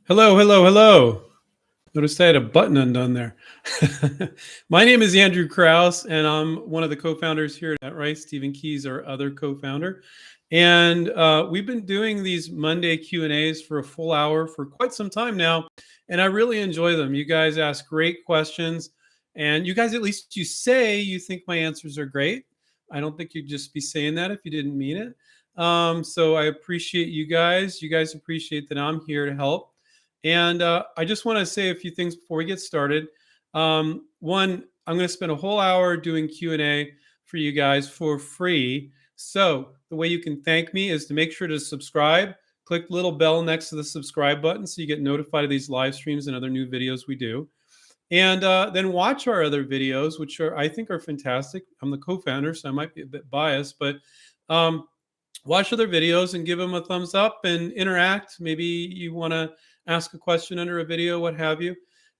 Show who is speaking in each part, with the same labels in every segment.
Speaker 1: Hello, hello, hello. Noticed I had a button undone there. My name is Andrew Krause, and I'm one of the co-founders here at InventRight. Stephen Key's our other co-founder. And we've been doing these Monday Q&As for a full hour for quite some time now, and I really enjoy them. You guys ask great questions, and you guys, at least you say you think my answers are great. I don't think you'd just be saying that if you didn't mean it. So I appreciate you guys. You guys appreciate that I'm here to help. And I just want to say a few things before we get started. One, I'm going to spend a whole hour doing Q&A for you guys for free. So the way you can thank me is to make sure to subscribe. Click the little bell next to the subscribe button so you get notified of these live streams and other new videos we do. And then watch our other videos, which I think are fantastic. I'm the co-founder, so I might be a bit biased, but watch other videos and give them a thumbs up and interact. Maybe you want to ask a question under a video, what have you.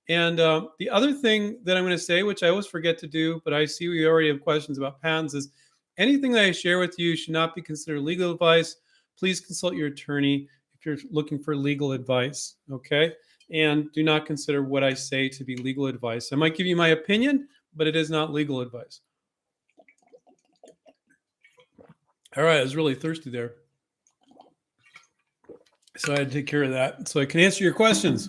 Speaker 1: And the other thing that I'm going to say, which I always forget to do, but I see we already have questions about patents, is anything that I share with you should not be considered legal advice. Please consult your attorney if you're looking for legal advice, okay? And do not consider what I say to be legal advice. I might give you my opinion, but it is not legal advice. All right, I was really thirsty there, so I had to take care of that so I can answer your questions.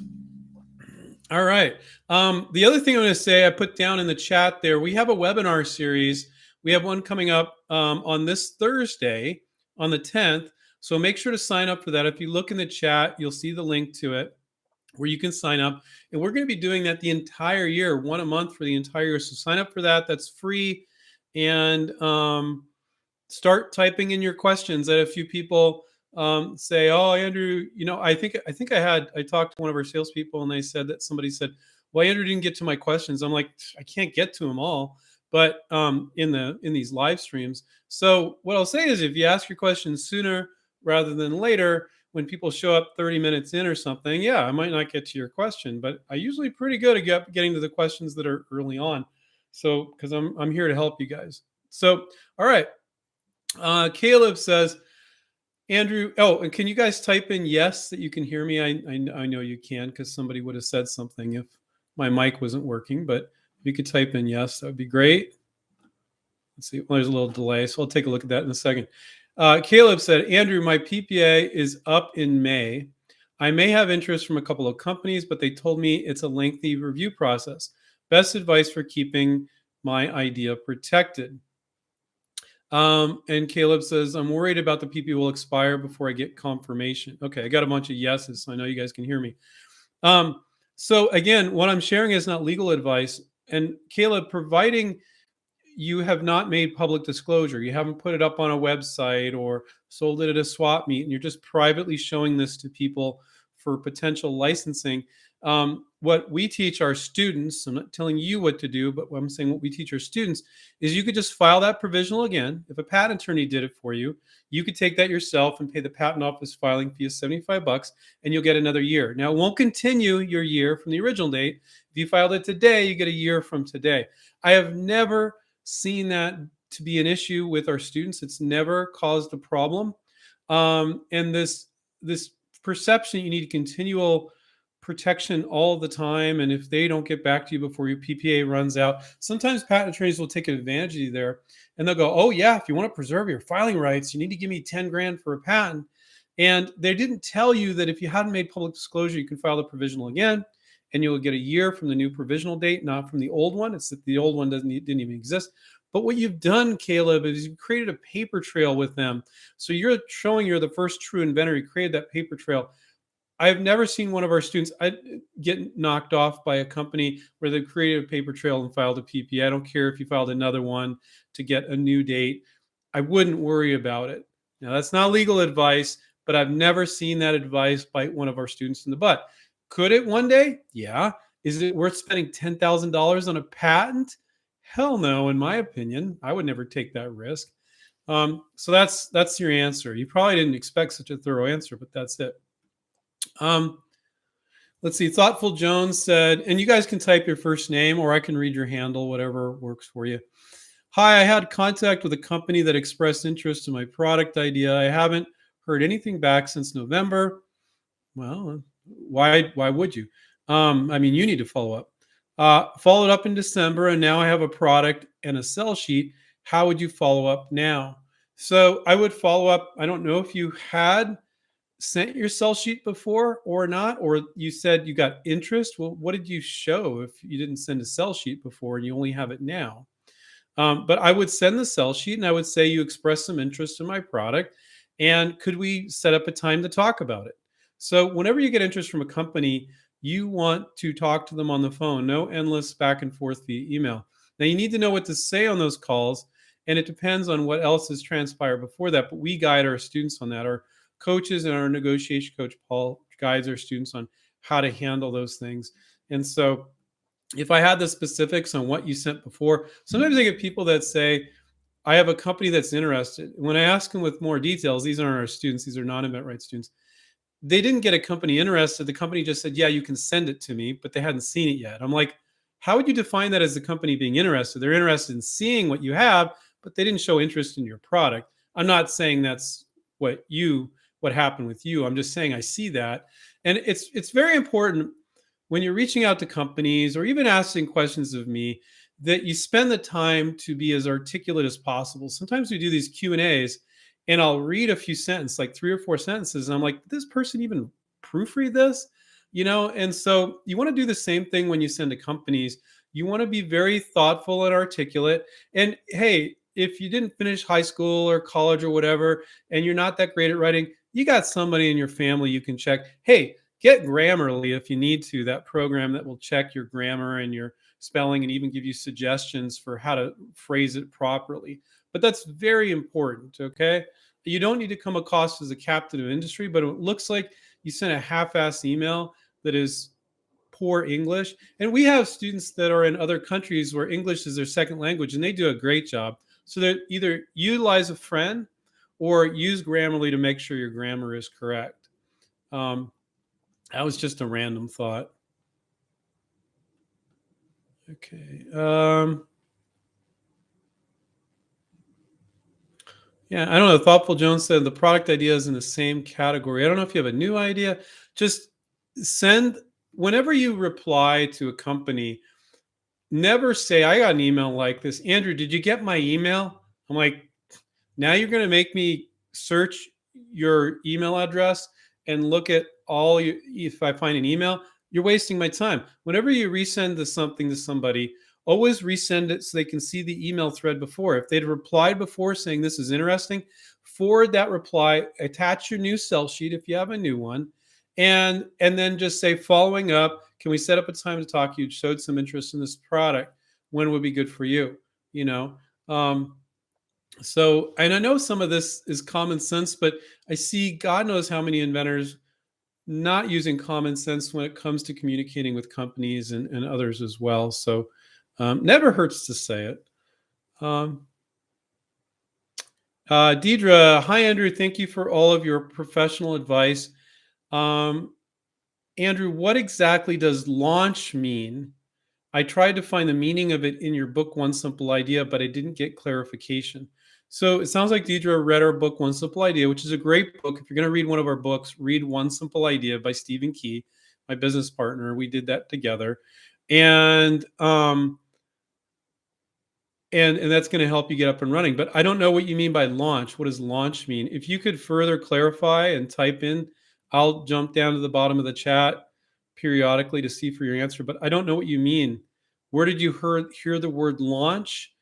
Speaker 1: All right. The other thing I'm going to say, I put down in the chat there, we have a webinar series. We have one coming up on this Thursday on the 10th. So make sure to sign up for that. If you look in the chat, you'll see the link to it where you can sign up. And we're going to be doing that the entire year, one a month for the entire year. So sign up for that. That's free. And start typing in your questions. I had a few people say, "Oh, Andrew, I think I talked to one of our salespeople, and they said that somebody said, well, Andrew didn't get to my questions." I'm like, I can't get to them all, but in these live streams. So what I'll say is, if you ask your questions sooner rather than later, when people show up 30 minutes in or something, yeah, I might not get to your question, but I usually pretty good at getting to the questions that are early on. So because I'm here to help you guys. So all right. Caleb says, Andrew, oh, and can you guys type in yes that you can hear me? I know you can, because somebody would have said something if my mic wasn't working, but if you could type in yes, that would be great. Let's see, well, there's a little delay, so I'll take a look at that in a second. Caleb said, Andrew, my PPA is up in May. I may have interest from a couple of companies, but they told me it's a lengthy review process. Best advice for keeping my idea protected. And Caleb says, I'm worried about the PP will expire before I get confirmation. Okay, I got a bunch of yeses, so I know you guys can hear me. So again, what I'm sharing is not legal advice. And Caleb, providing you have not made public disclosure, you haven't put it up on a website or sold it at a swap meet, and you're just privately showing this to people for potential licensing. What we teach our students, I'm not telling you what to do, but what I'm saying what we teach our students is you could just file that provisional again. If a patent attorney did it for you, you could take that yourself and pay the patent office filing fee of $75, and you'll get another year. Now, it won't continue your year from the original date. If you filed it today, you get a year from today. I have never seen that to be an issue with our students. It's never caused a problem. And this perception you need continual protection all the time, and if they don't get back to you before your PPA runs out, sometimes patent attorneys will take advantage of you there, and they'll go, oh yeah, if you want to preserve your filing rights, you need to give me 10 grand for a patent. And they didn't tell you that if you hadn't made public disclosure, you can file the provisional again, and you'll get a year from the new provisional date, not from the old one. It's that the old one didn't even exist. But what you've done, Caleb, is you created a paper trail with them. So you're showing you're the first true inventor. You created that paper trail. I've never seen one of our students get knocked off by a company where they created a paper trail and filed a PPA. I don't care if you filed another one to get a new date. I wouldn't worry about it. Now, that's not legal advice, but I've never seen that advice bite one of our students in the butt. Could it one day? Yeah. Is it worth spending $10,000 on a patent? Hell no, in my opinion. I would never take that risk. So that's your answer. You probably didn't expect such a thorough answer, but that's it. Let's see. Thoughtful Jones said, and you guys can type your first name or I can read your handle, whatever works for you. Hi, I had contact with a company that expressed interest in my product idea. I haven't heard anything back since November. Well, Why would you? I mean, you need to follow up. Followed up in December, and now I have a product and a sell sheet. How would you follow up now? So I would follow up. I don't know if you had sent your sell sheet before or not, or you said you got interest. Well, what did you show if you didn't send a sell sheet before and you only have it now? But I would send the sell sheet and I would say, you expressed some interest in my product. And could we set up a time to talk about it? So, whenever you get interest from a company, you want to talk to them on the phone, no endless back and forth via email. Now, you need to know what to say on those calls. And it depends on what else has transpired before that. But we guide our students on that. Our coaches and our negotiation coach, Paul, guides our students on how to handle those things. And so, if I had the specifics on what you sent before, sometimes I get people that say, I have a company that's interested. When I ask them with more details, these aren't our students, these are non inventRight students. They didn't get a company interested. The company just said, yeah, you can send it to me, but they hadn't seen it yet. I'm like, how would you define that as the company being interested? They're interested in seeing what you have, but they didn't show interest in your product. I'm not saying that's what happened with you. I'm just saying I see that. And it's very important when you're reaching out to companies or even asking questions of me, that you spend the time to be as articulate as possible. Sometimes we do these Q&As and I'll read a few sentences, like 3 or 4 sentences, and I'm like, did this person even proofread this? And so you want to do the same thing when you send to companies. You want to be very thoughtful and articulate. And hey, if you didn't finish high school or college or whatever, and you're not that great at writing, you got somebody in your family you can check. Hey, get Grammarly if you need to, that program that will check your grammar and your spelling and even give you suggestions for how to phrase it properly. But that's very important, okay? You don't need to come across as a captain of industry, but it looks like you sent a half-assed email that is poor English. And we have students that are in other countries where English is their second language, and they do a great job. So they either utilize a friend or use Grammarly to make sure your grammar is correct. That was just a random thought. Okay. Yeah, I don't know. Thoughtful Jones said the product idea is in the same category. I don't know if you have a new idea. Just send, whenever you reply to a company, never say, I got an email like this. Andrew, did you get my email? I'm like, now you're going to make me search your email address and look at all you, if I find an email, you're wasting my time. Whenever you resend something to somebody, always resend it so they can see the email thread before. If they'd replied before saying this is interesting, forward that reply, attach your new sell sheet if you have a new one, and then just say, following up, can we set up a time to talk? You showed some interest in this product. When would be good for you? So, and I know some of this is common sense, but I see God knows how many inventors not using common sense when it comes to communicating with companies and others as well. So, never hurts to say it. Deidre, hi, Andrew. Thank you for all of your professional advice. Andrew, what exactly does launch mean? I tried to find the meaning of it in your book, One Simple Idea, but I didn't get clarification. So it sounds like Deidre read our book, One Simple Idea, which is a great book. If you're going to read one of our books, read One Simple Idea by Stephen Key, my business partner. We did that together. And that's going to help you get up and running. But I don't know what you mean by launch. What does launch mean? If you could further clarify and type in, I'll jump down to the bottom of the chat periodically to see for your answer. But I don't know what you mean. Where did you hear the word launch?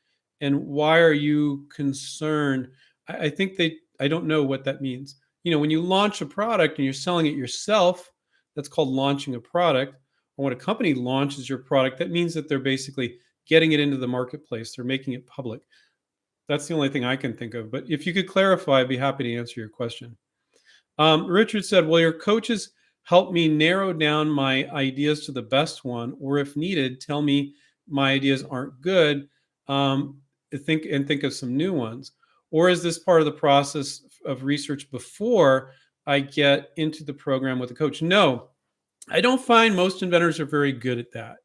Speaker 1: And why are you concerned? I think I don't know what that means. When you launch a product and you're selling it yourself, that's called launching a product. Or when a company launches your product, that means that they're basically getting it into the marketplace. They're making it public. That's the only thing I can think of. But if you could clarify, I'd be happy to answer your question. Richard said, will your coaches help me narrow down my ideas to the best one? Or if needed, tell me my ideas aren't good, think of some new ones? Or is this part of the process of research before I get into the program with a coach? No, I don't find most inventors are very good at that.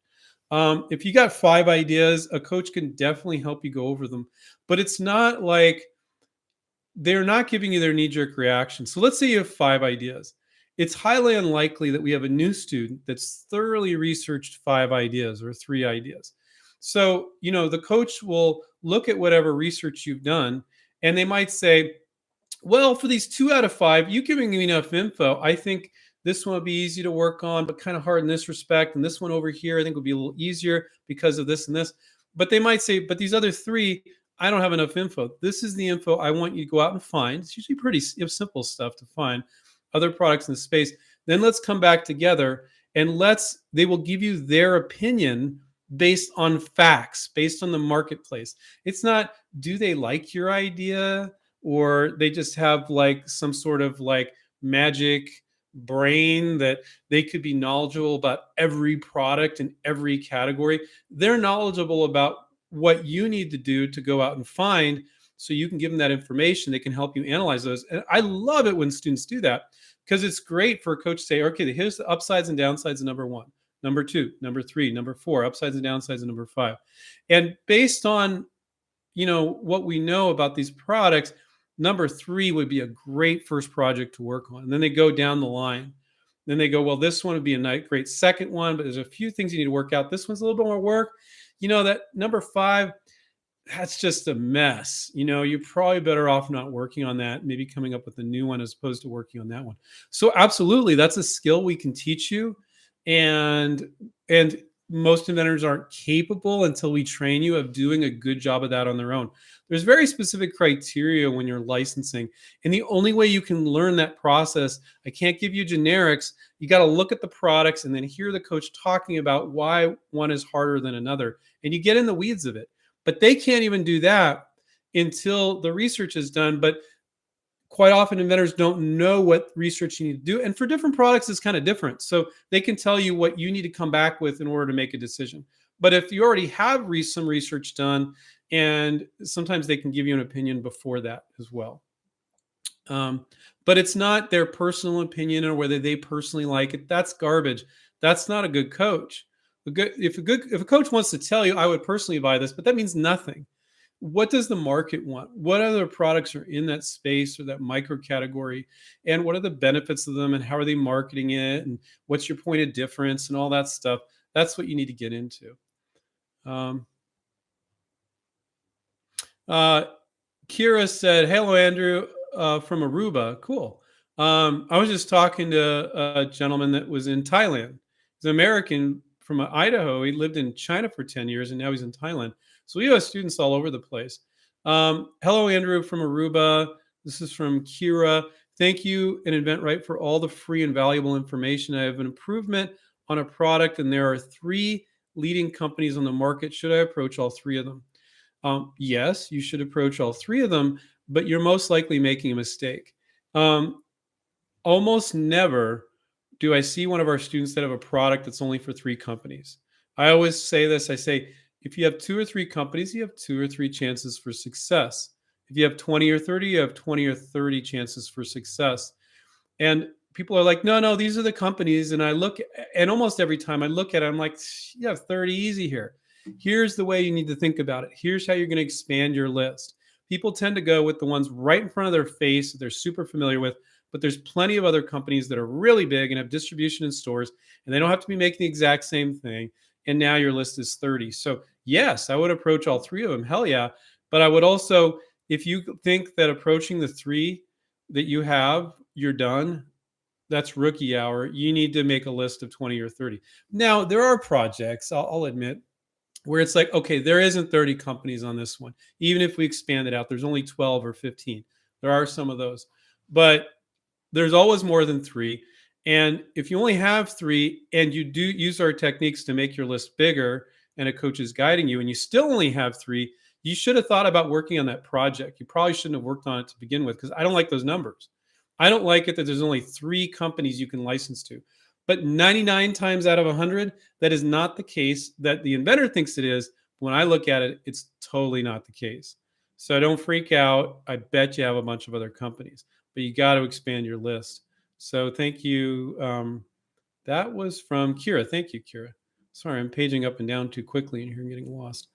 Speaker 1: If you got 5 ideas, a coach can definitely help you go over them. But it's not like they're not giving you their knee-jerk reaction. So let's say you have 5 ideas. it's highly unlikely that we have a new student that's thoroughly researched 5 ideas or 3 ideas. So, the coach will look at whatever research you've done, and they might say, well, for these 2 out of 5, you giving me enough info. I think this one would be easy to work on, but kind of hard in this respect. And this one over here, I think would be a little easier because of this and this. But they might say, but these other 3, I don't have enough info. This is the info I want you to go out and find. It's usually pretty simple stuff to find other products in the space. Then let's come back together and they will give you their opinion based on facts, based on the marketplace. It's not, do they like your idea? Or they just have like some sort of like magic brain that they could be knowledgeable about every product in every category. They're knowledgeable about what you need to do to go out and find, so you can give them that information. They can help you analyze those. And I love it when students do that, because it's great for a coach to say, okay, here's the upsides and downsides of number 1, number 2, number 3, number 4, upsides and downsides of number 5. And based on what we know about these products, number 3 would be a great first project to work on. And then they go down the line. Then they go, well, this one would be a great second one, but there's a few things you need to work out. This one's a little bit more work. That number 5, that's just a mess. You're probably better off not working on that, maybe coming up with a new one as opposed to working on that one. So absolutely, that's a skill we can teach you. And most inventors aren't capable, until we train you, of doing a good job of that on their own. There's very specific criteria when you're licensing. And the only way you can learn that process, I can't give you generics. You got to look at the products and then hear the coach talking about why one is harder than another. And you get in the weeds of it. But they can't even do that until the research is done. But quite often inventors don't know what research you need to do. And for different products, it's kind of different. So they can tell you what you need to come back with in order to make a decision. But if you already have some research done, and sometimes they can give you an opinion before that as well. But it's not their personal opinion or whether they personally like it. That's garbage. That's not a good coach. If a coach wants to tell you, I would personally buy this, but that means nothing. What does the market want? What other products are in that space or that micro category? And what are the benefits of them? And how are they marketing it? And what's your point of difference and all that stuff? That's what you need to get into. Kira said, hello, Andrew, from Aruba. Cool. I was just talking to a gentleman that was in Thailand. He's an American from Idaho. He lived in China for 10 years, and now he's in Thailand. So we have students all over the place. Hello, Andrew from Aruba. This is from Kira. Thank you and inventRight for all the free and valuable information. I have an improvement on a product, and there are 3 leading companies on the market. Should I approach all 3 of them? Yes, you should approach all 3 of them, but you're most likely making a mistake. Almost never do I see one of our students that have a product that's only for 3 companies. I always say this. I say, if you have 2 or 3 companies, you have 2 or 3 chances for success. If you have 20 or 30, you have 20 or 30 chances for success. And people are like, no, these are the companies. And I look, and almost every time I look at it, I'm like, you have 30 easy here. Here's the way you need to think about it. Here's how you're going to expand your list. People tend to go with the ones right in front of their face that they're super familiar with, but there's plenty of other companies that are really big and have distribution in stores, and they don't have to be making the exact same thing. And now your list is 30. So yes, I would approach all 3 of them. Hell yeah. But I would also, if you think that approaching the 3 that you have, you're done, that's rookie hour. You need to make a list of 20 or 30. Now, there are projects, I'll admit, where it's like, okay, there isn't 30 companies on this one. Even if we expand it out, there's only 12 or 15. There are some of those. But there's always more than 3. And if you only have 3 and you do use our techniques to make your list bigger and a coach is guiding you and you still only have 3, you should have thought about working on that project. You probably shouldn't have worked on it to begin with, because I don't like those numbers. I don't like it that there's only 3 companies you can license to. But 99 times out of 100, that is not the case that the inventor thinks it is. When I look at it, it's totally not the case. So don't freak out. I bet you have a bunch of other companies, but you got to expand your list. So thank you. That was from Kira. Thank you, Kira. Sorry, I'm paging up and down too quickly and here I'm getting lost.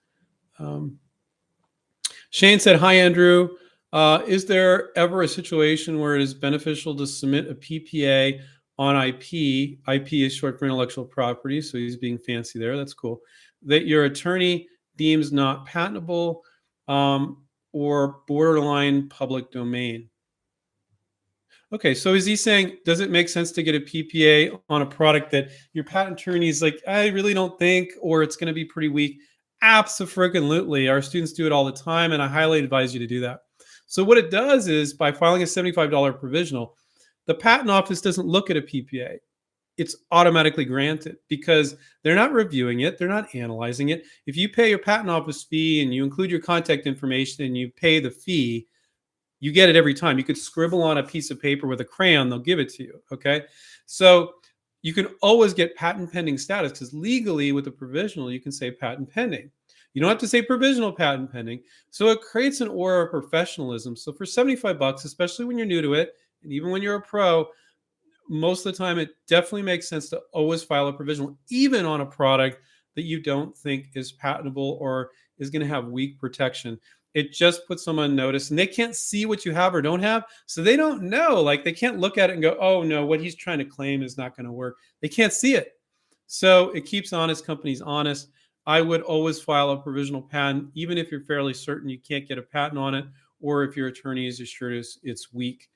Speaker 1: Shane said, hi, Andrew. Is there ever a situation where it is beneficial to submit a PPA on IP. IP is short for intellectual property, so he's being fancy there. That's cool. That your attorney deems not patentable or borderline public domain. Okay, so is he saying, does it make sense to get a PPA on a product that your patent attorney is like, I really don't think, or it's going to be pretty weak? Absolutely. Our students do it all the time, and I highly advise you to do that. So what it does is, by filing a $75 provisional, the patent office doesn't look at a PPA. It's automatically granted because they're not reviewing it. They're not analyzing it. If you pay your patent office fee and you include your contact information and you pay the fee, you get it every time. You could scribble on a piece of paper with a crayon, they'll give it to you. Okay. So you can always get patent pending status because legally with a provisional, you can say patent pending. You don't have to say provisional patent pending. So it creates an aura of professionalism. So for 75 bucks, especially when you're new to it, and even when you're a pro, most of the time it definitely makes sense to always file a provisional, even on a product that you don't think is patentable or is going to have weak protection. It just puts them on notice, and they can't see what you have or don't have, so they don't know. Like, they can't look at it and go, oh no, what he's trying to claim is not going to work. They can't see it. So it keeps honest companies honest. I would always file a provisional patent, even if you're fairly certain you can't get a patent on it, or if your attorney is assured it's weak.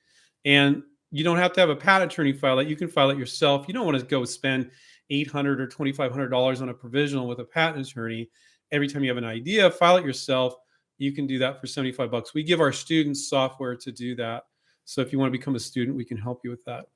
Speaker 1: And you don't have to have a patent attorney file it. You can file it yourself. You don't want to go spend $800 or $2,500 on a provisional with a patent attorney. Every time you have an idea, file it yourself. You can do that for 75 bucks. We give our students software to do that. So if you want to become a student, we can help you with that.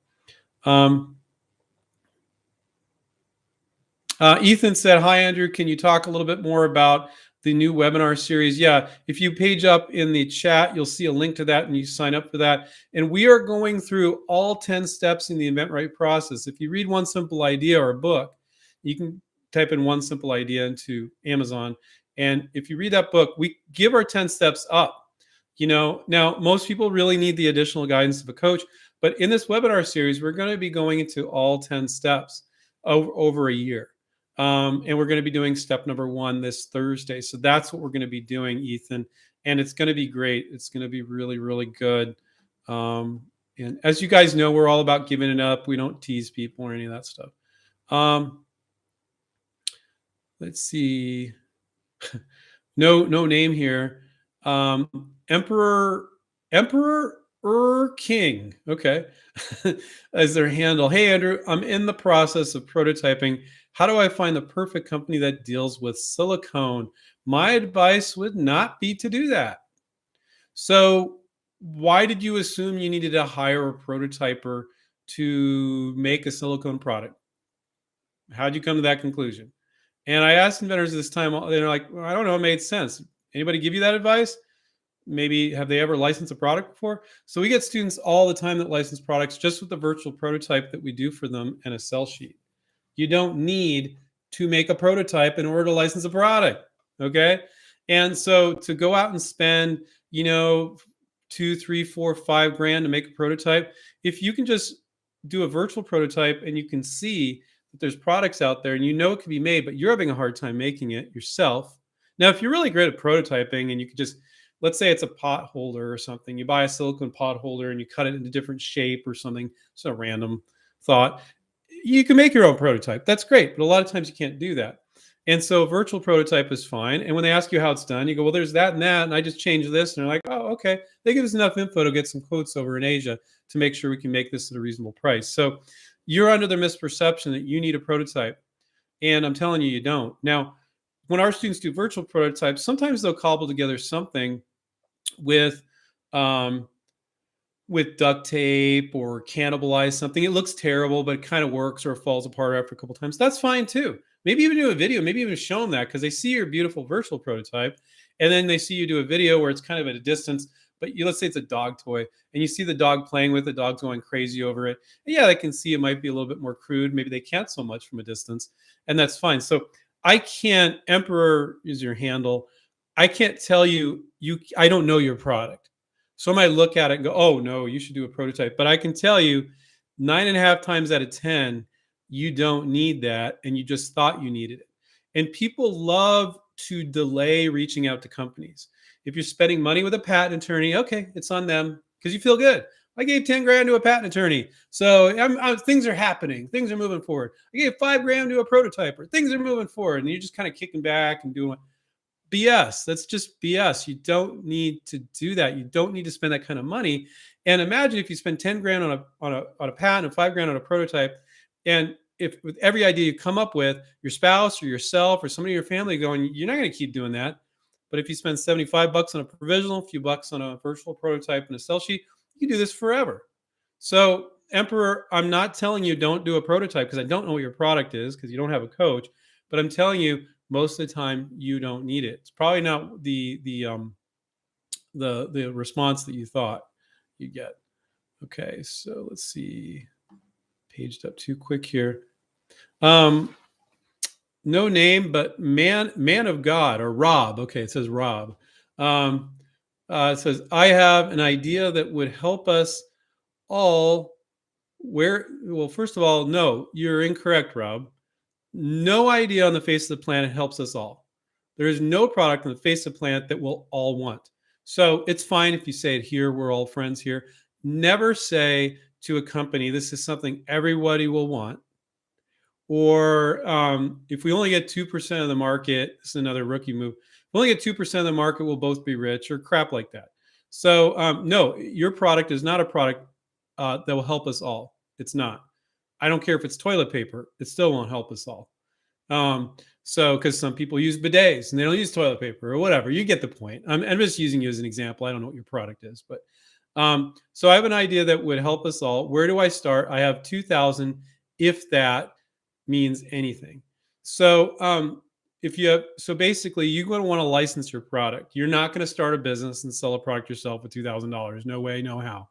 Speaker 1: Ethan said, hi, Andrew. Can you talk a little bit more about the new webinar series? Yeah, if you page up in the chat, you'll see a link to that and you sign up for that. And we are going through all 10 steps in the InventRight process. If you read One Simple Idea or a book, you can type in One Simple Idea into Amazon. And if you read that book, we give our 10 steps up. You know, now most people really need the additional guidance of a coach, but in this webinar series, we're going to be going into all 10 steps over a year. And we're going to be doing step number 1 this Thursday. So that's what we're going to be doing, Ethan. And it's going to be great. It's going to be really, really good. And as you guys know, we're all about giving it up. We don't tease people or any of that stuff. Let's see. No name here. Emperor King. Okay. As their handle. Hey, Andrew, I'm in the process of prototyping. How do I find the perfect company that deals with silicone? My advice would not be to do that. So why did you assume you needed to hire a prototyper to make a silicone product? How'd you come to that conclusion? And I asked inventors this time, they're like, well, I don't know, it made sense. Anybody give you that advice? Maybe have they ever licensed a product before? So we get students all the time that license products just with the virtual prototype that we do for them and a sell sheet. You don't need to make a prototype in order to license a product, okay? And so to go out and spend, you know, $2, $3, $4, $5 grand to make a prototype, if you can just do a virtual prototype and you can see that there's products out there and you know it can be made, but you're having a hard time making it yourself. Now, if you're really great at prototyping and you could just, let's say it's a pot holder or something, you buy a silicone pot holder and you cut it into different shape or something, it's a random thought. You can make your own prototype. That's great, but a lot of times you can't do that. And so virtual prototype is fine. And when they ask you how it's done, you go, well, there's that and that, and I just changed this. And they're like, oh, okay. They give us enough info to get some quotes over in Asia to make sure we can make this at a reasonable price. So you're under the misperception that you need a prototype. And I'm telling you, you don't. Now, when our students do virtual prototypes, sometimes they'll cobble together something with duct tape or cannibalize something. It looks terrible, but it kind of works, or it falls apart after a couple of times. That's fine too. Maybe even do a video, maybe even show them that, because they see your beautiful virtual prototype and then they see you do a video where it's kind of at a distance, but let's say it's a dog toy and you see the dog playing with it, the dog's going crazy over it. And yeah, they can see it might be a little bit more crude. Maybe they can't so much from a distance, and that's fine. So I can't, Emperor is your handle. I can't tell you, I don't know your product. So I might look at it and go, oh no, you should do a prototype. But I can tell you 9.5 times out of 10, you don't need that. And you just thought you needed it. And people love to delay reaching out to companies. If you're spending money with a patent attorney, okay, it's on them because you feel good. I gave 10 grand to a patent attorney. So things are happening. Things are moving forward. I gave 5 grand to a prototyper. Things are moving forward. And you're just kind of kicking back and doing BS. That's just BS. You don't need to do that. You don't need to spend that kind of money. And imagine if you spend 10 grand on a patent and 5 grand on a prototype. And if with every idea you come up with, your spouse or yourself or somebody in your family going, you're not going to keep doing that. But if you spend 75 bucks on a provisional, a few bucks on a virtual prototype and a sell sheet, you can do this forever. So, Emperor, I'm not telling you don't do a prototype because I don't know what your product is because you don't have a coach, but I'm telling you most of the time you don't need it. It's probably not the response that you thought you get. Okay, so let's see. Paged up too quick here. No name, but man of God or Rob. Okay, it says Rob. It says I have an idea that would help us all. Well, first of all, no, you're incorrect, Rob. No idea on the face of the planet helps us all. There is no product on the face of the planet that we'll all want. So it's fine if you say it here, we're all friends here. Never say to a company, this is something everybody will want. Or if we only get 2% of the market, this is another rookie move. If we only get 2% of the market, we'll both be rich or crap like that. So no, your product is not a product that will help us all. It's not. I don't care if it's toilet paper. It still won't help us all. So because some people use bidets and they don't use toilet paper or whatever. You get the point. I'm just using you as an example. I don't know what your product is, but so I have an idea that would help us all. Where do I start? I have 2,000, if that means anything. So so basically you're going to want to license your product. You're not going to start a business and sell a product yourself with $2,000. No way, no how.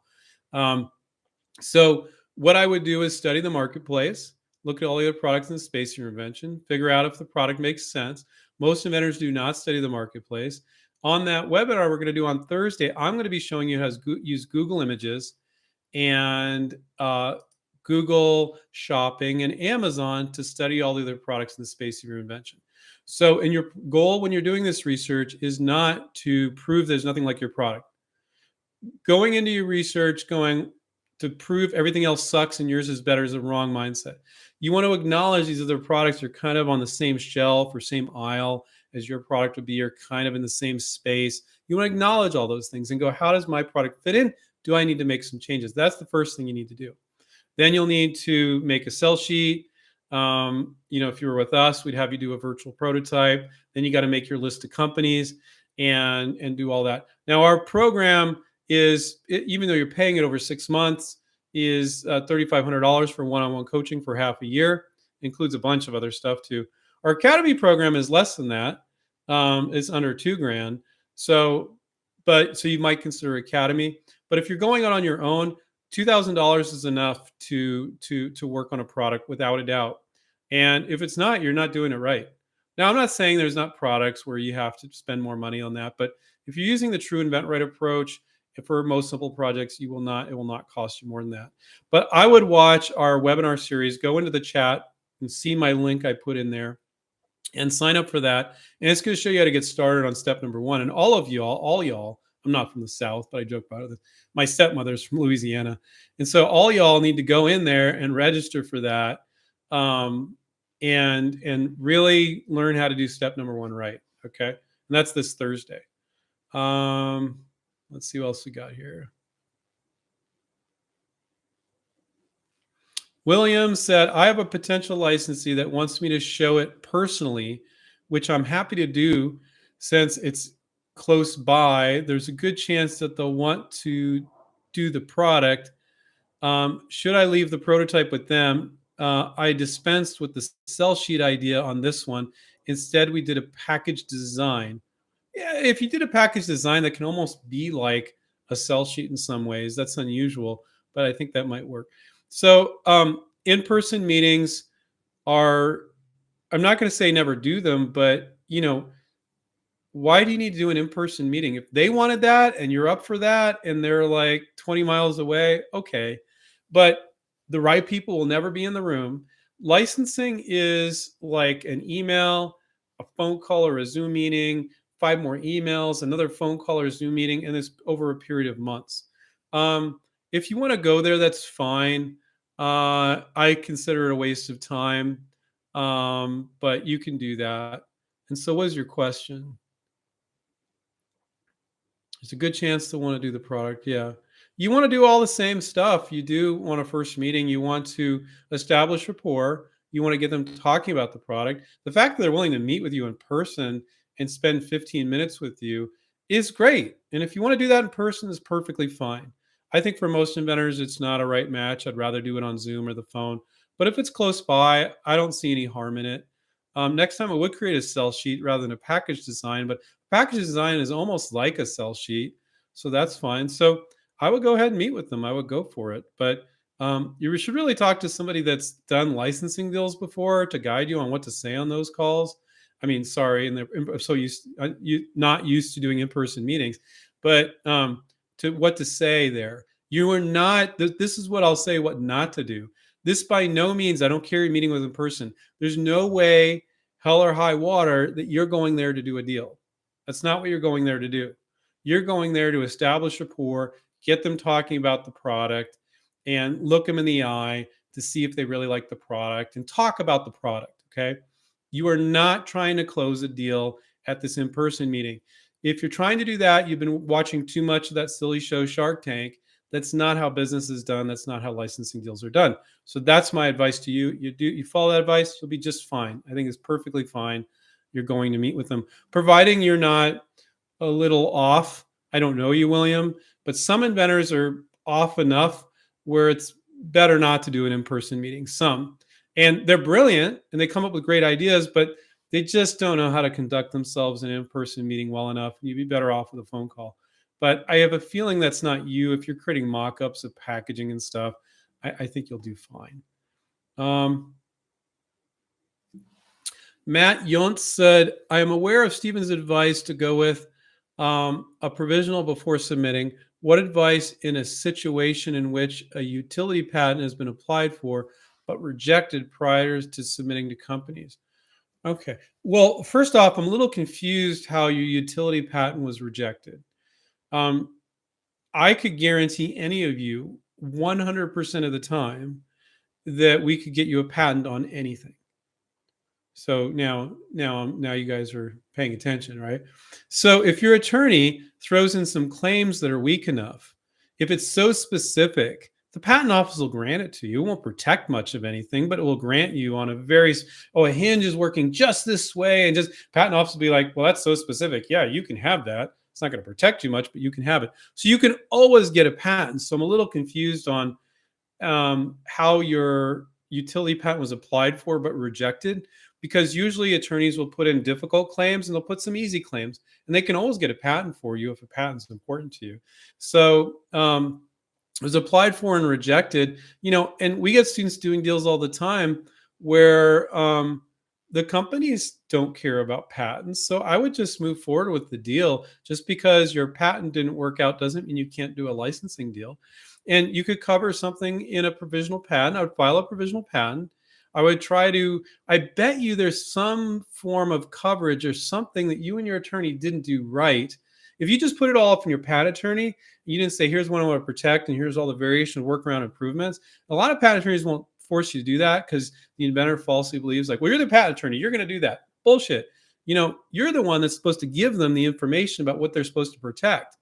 Speaker 1: So what I would do is study the marketplace, look at all the other products in the space of your invention, figure out if the product makes sense. Most inventors do not study the marketplace. On that webinar we're going to do on Thursday, I'm going to be showing you how to use Google Images and Google Shopping and Amazon to study all the other products in the space of your invention. So, and your goal when you're doing this research is not to prove there's nothing like your product. Going into your research, going to prove everything else sucks and yours is better is a wrong mindset. You want to acknowledge these other products are kind of on the same shelf or same aisle as your product would be, or kind of in the same space. You want to acknowledge all those things and go, how does my product fit in? Do I need to make some changes? That's the first thing you need to do. Then you'll need to make a sell sheet. If you were with us, we'd have you do a virtual prototype. Then you got to make your list of companies and do all that. Now, our program is, even though you're paying it over 6 months, is $3,500 for one-on-one coaching for half a year. Includes a bunch of other stuff too. Our academy program is less than that. It's under $2,000. So you might consider academy. But if you're going out on your own, $2,000 is enough to work on a product without a doubt. And if it's not, you're not doing it right. Now, I'm not saying there's not products where you have to spend more money on that, but if you're using the true inventRight approach, for most simple projects, it will not cost you more than that. But I would watch our webinar series, go into the chat and see my link I put in there and sign up for that. And it's going to show you how to get started on step number 1. And all y'all, I'm not from the South, but I joke about it. My stepmother's from Louisiana. And so all y'all need to go in there and register for that and really learn how to do step number 1 right. Okay. And that's this Thursday. Let's see what else we got here. William said, I have a potential licensee that wants me to show it personally, which I'm happy to do since it's close by. There's a good chance that they'll want to do the product. Should I leave the prototype with them? I dispensed with the sell sheet idea on this one. Instead, we did a package design. Yeah, if you did a package design, that can almost be like a sell sheet in some ways. That's unusual, but I think that might work. So in-person meetings are, I'm not going to say never do them, but why do you need to do an in-person meeting? If they wanted that and you're up for that and they're like 20 miles away, okay. But the right people will never be in the room. Licensing is like an email, a phone call, or a Zoom meeting, 5 more emails, another phone call or Zoom meeting, and it's over a period of months. if you want to go there, that's fine. I consider it a waste of time, but you can do that. And so, what is your question? There's a good chance to want to do the product. Yeah. You want to do all the same stuff you do on a first meeting. You want to establish rapport. You want to get them talking about the product. The fact that they're willing to meet with you in person and spend 15 minutes with you is great. And if you want to do that in person, is perfectly fine. I think for most inventors, it's not a right match. I'd rather do it on Zoom or the phone. But if it's close by, I don't see any harm in it. Next time, I would create a sell sheet rather than a package design. But package design is almost like a sell sheet, so that's fine. So I would go ahead and meet with them. I would go for it. But you should really talk to somebody that's done licensing deals before to guide you on what to say on those calls. I mean, sorry, and they're so you not used to doing in-person meetings, but to what to say there. You are not. This is what I'll say. What not to do. This by no means. I don't care meeting with in person. There's no way, hell or high water, that you're going there to do a deal. That's not what you're going there to do. You're going there to establish rapport, get them talking about the product, and look them in the eye to see if they really like the product and talk about the product. Okay. You are not trying to close a deal at this in person meeting. If you're trying to do that, you've been watching too much of that silly show, Shark Tank. That's not how business is done. That's not how licensing deals are done. So that's my advice to you. You follow that advice, you'll be just fine. I think it's perfectly fine. You're going to meet with them, providing you're not a little off. I don't know you, William, but some inventors are off enough where it's better not to do an in-person meeting. Some, and they're brilliant and they come up with great ideas, but they just don't know how to conduct themselves in an in-person meeting well enough. You'd be better off with a phone call. But I have a feeling that's not you. If you're creating mock-ups of packaging and stuff, I think you'll do fine. Matt Yont said, I am aware of Stephen's advice to go with a provisional before submitting. What advice in a situation in which a utility patent has been applied for but rejected prior to submitting to companies? Okay. Well, first off, I'm a little confused how your utility patent was rejected. I could guarantee any of you 100% of the time that we could get you a patent on anything. So now you guys are paying attention, right? So if your attorney throws in some claims that are weak enough, if it's so specific, the patent office will grant it to you. It won't protect much of anything, but it will grant you on a hinge is working just this way, and just patent office will be like, well, that's so specific. Yeah, you can have that. It's not going to protect you much, but you can have it. So you can always get a patent. So I'm a little confused on how your utility patent was applied for but rejected, because usually attorneys will put in difficult claims and they'll put some easy claims, and they can always get a patent for you if a patent's important to you. So it was applied for and rejected, and we get students doing deals all the time where the companies don't care about patents. So I would just move forward with the deal. Just because your patent didn't work out doesn't mean you can't do a licensing deal. And you could cover something in a provisional patent. I would file a provisional patent. I bet you there's some form of coverage or something that you and your attorney didn't do right. If you just put it all up in your patent attorney, you didn't say, here's what I want to protect and here's all the variation of workaround improvements. A lot of patent attorneys won't force you to do that because the inventor falsely believes, like, well, you're the patent attorney, you're going to do that. Bullshit. You're the one that's supposed to give them the information about what they're supposed to protect.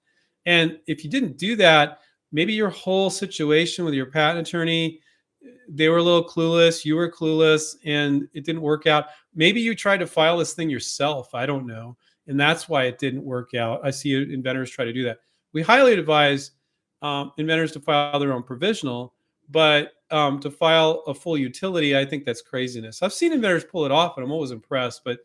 Speaker 1: And if you didn't do that, maybe your whole situation with your patent attorney, they were a little clueless, you were clueless, and it didn't work out. Maybe you tried to file this thing yourself. I don't know. And that's why it didn't work out. I see inventors try to do that. We highly advise inventors to file their own provisional, but to file a full utility, I think that's craziness. I've seen inventors pull it off, and I'm always impressed, but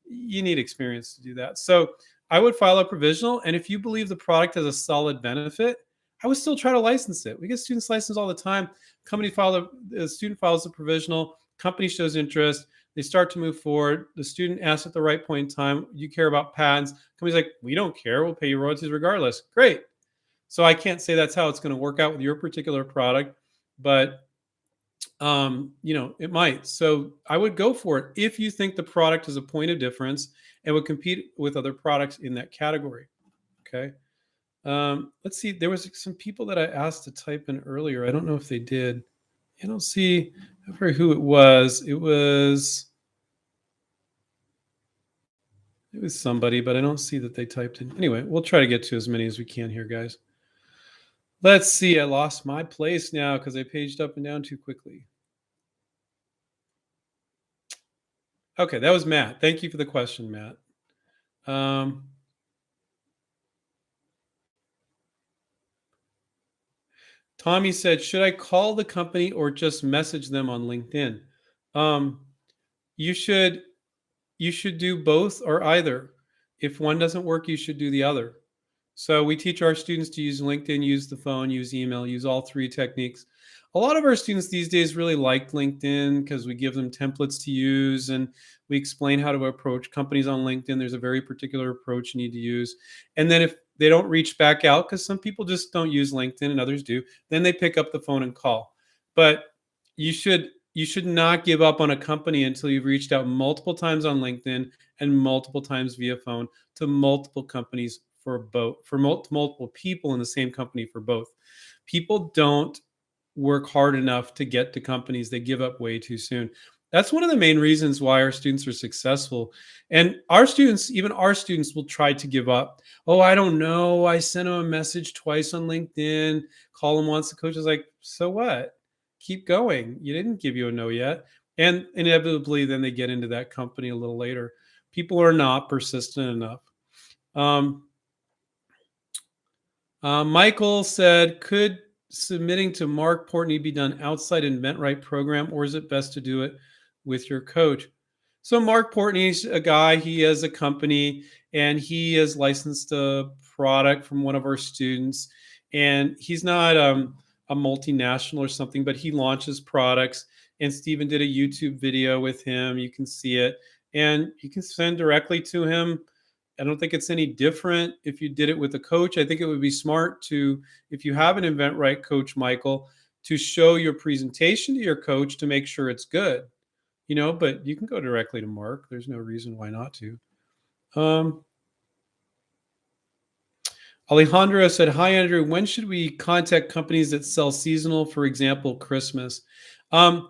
Speaker 1: you need experience to do that. So I would file a provisional, and if you believe the product has a solid benefit, I would still try to license it. We get students licensed all the time. The student files a provisional, company shows interest, they start to move forward. The student asks at the right point in time, you care about patents. Company's like, we don't care. We'll pay you royalties regardless. Great. So I can't say that's how it's going to work out with your particular product, but it might. So I would go for it if you think the product is a point of difference and would compete with other products in that category. Okay. Let's see. There was some people that I asked to type in earlier. I don't know if they did. I don't see ever who it was. It was somebody, but I don't see that they typed in. Anyway, we'll try to get to as many as we can here, guys. Let's see. I lost my place now because I paged up and down too quickly. Okay, that was Matt. Thank you for the question, Matt. Tommy said, should I call the company or just message them on LinkedIn? You should do both or either. If one doesn't work, you should do the other. So we teach our students to use LinkedIn, use the phone, use email, use all three techniques. A lot of our students these days really like LinkedIn because we give them templates to use and we explain how to approach companies on LinkedIn. There's a very particular approach you need to use. And then if they don't reach back out, because some people just don't use LinkedIn and others do, then they pick up the phone and call. But you should not give up on a company until you've reached out multiple times on LinkedIn and multiple times via phone to multiple companies for both, for multiple people in the same company for both. People don't work hard enough to get to companies. They give up way too soon. That's one of the main reasons why our students are successful. And our students, even our students, will try to give up. Oh, I don't know. I sent them a message twice on LinkedIn, call them once. The coach is like, so what? Keep going. You didn't give you a no yet. And inevitably, then they get into that company a little later. People are not persistent enough. Michael said, could submitting to Mark Portnoy be done outside InventRight program, or is it best to do it with your coach? So Mark Portnoy's a guy, he has a company and he has licensed a product from one of our students. And he's not a multinational or something, but he launches products. And Stephen did a YouTube video with him. You can see it. And you can send directly to him. I don't think it's any different if you did it with a coach. I think it would be smart to, if you have an InventRight coach, Michael, to show your presentation to your coach to make sure it's good. You know, but you can go directly to Mark. There's no reason why not to. Alejandro said, hi, Andrew. When should we contact companies that sell seasonal, for example, Christmas? I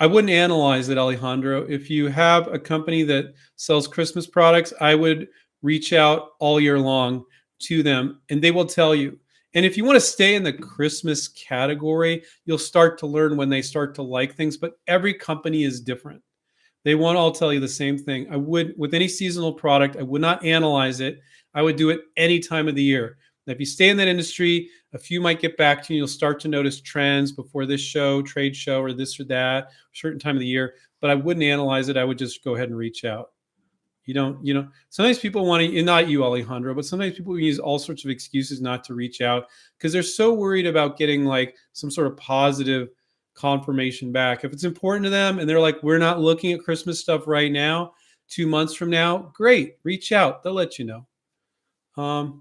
Speaker 1: wouldn't analyze it, Alejandro. If you have a company that sells Christmas products, I would reach out all year long to them and they will tell you. And if you want to stay in the Christmas category, you'll start to learn when they start to like things, but every company is different. They won't all tell you the same thing. I would, with any seasonal product, I would not analyze it. I would do it any time of the year. Now, if you stay in that industry, a few might get back to you. You'll start to notice trends before this show, trade show, or this or that, certain time of the year. But I wouldn't analyze it. I would just go ahead and reach out. You don't, sometimes people want to, not you, Alejandro, but sometimes people use all sorts of excuses not to reach out because they're so worried about getting like some sort of positive confirmation back. If it's important to them and they're like, we're not looking at Christmas stuff right now, 2 months from now, great, reach out. They'll let you know.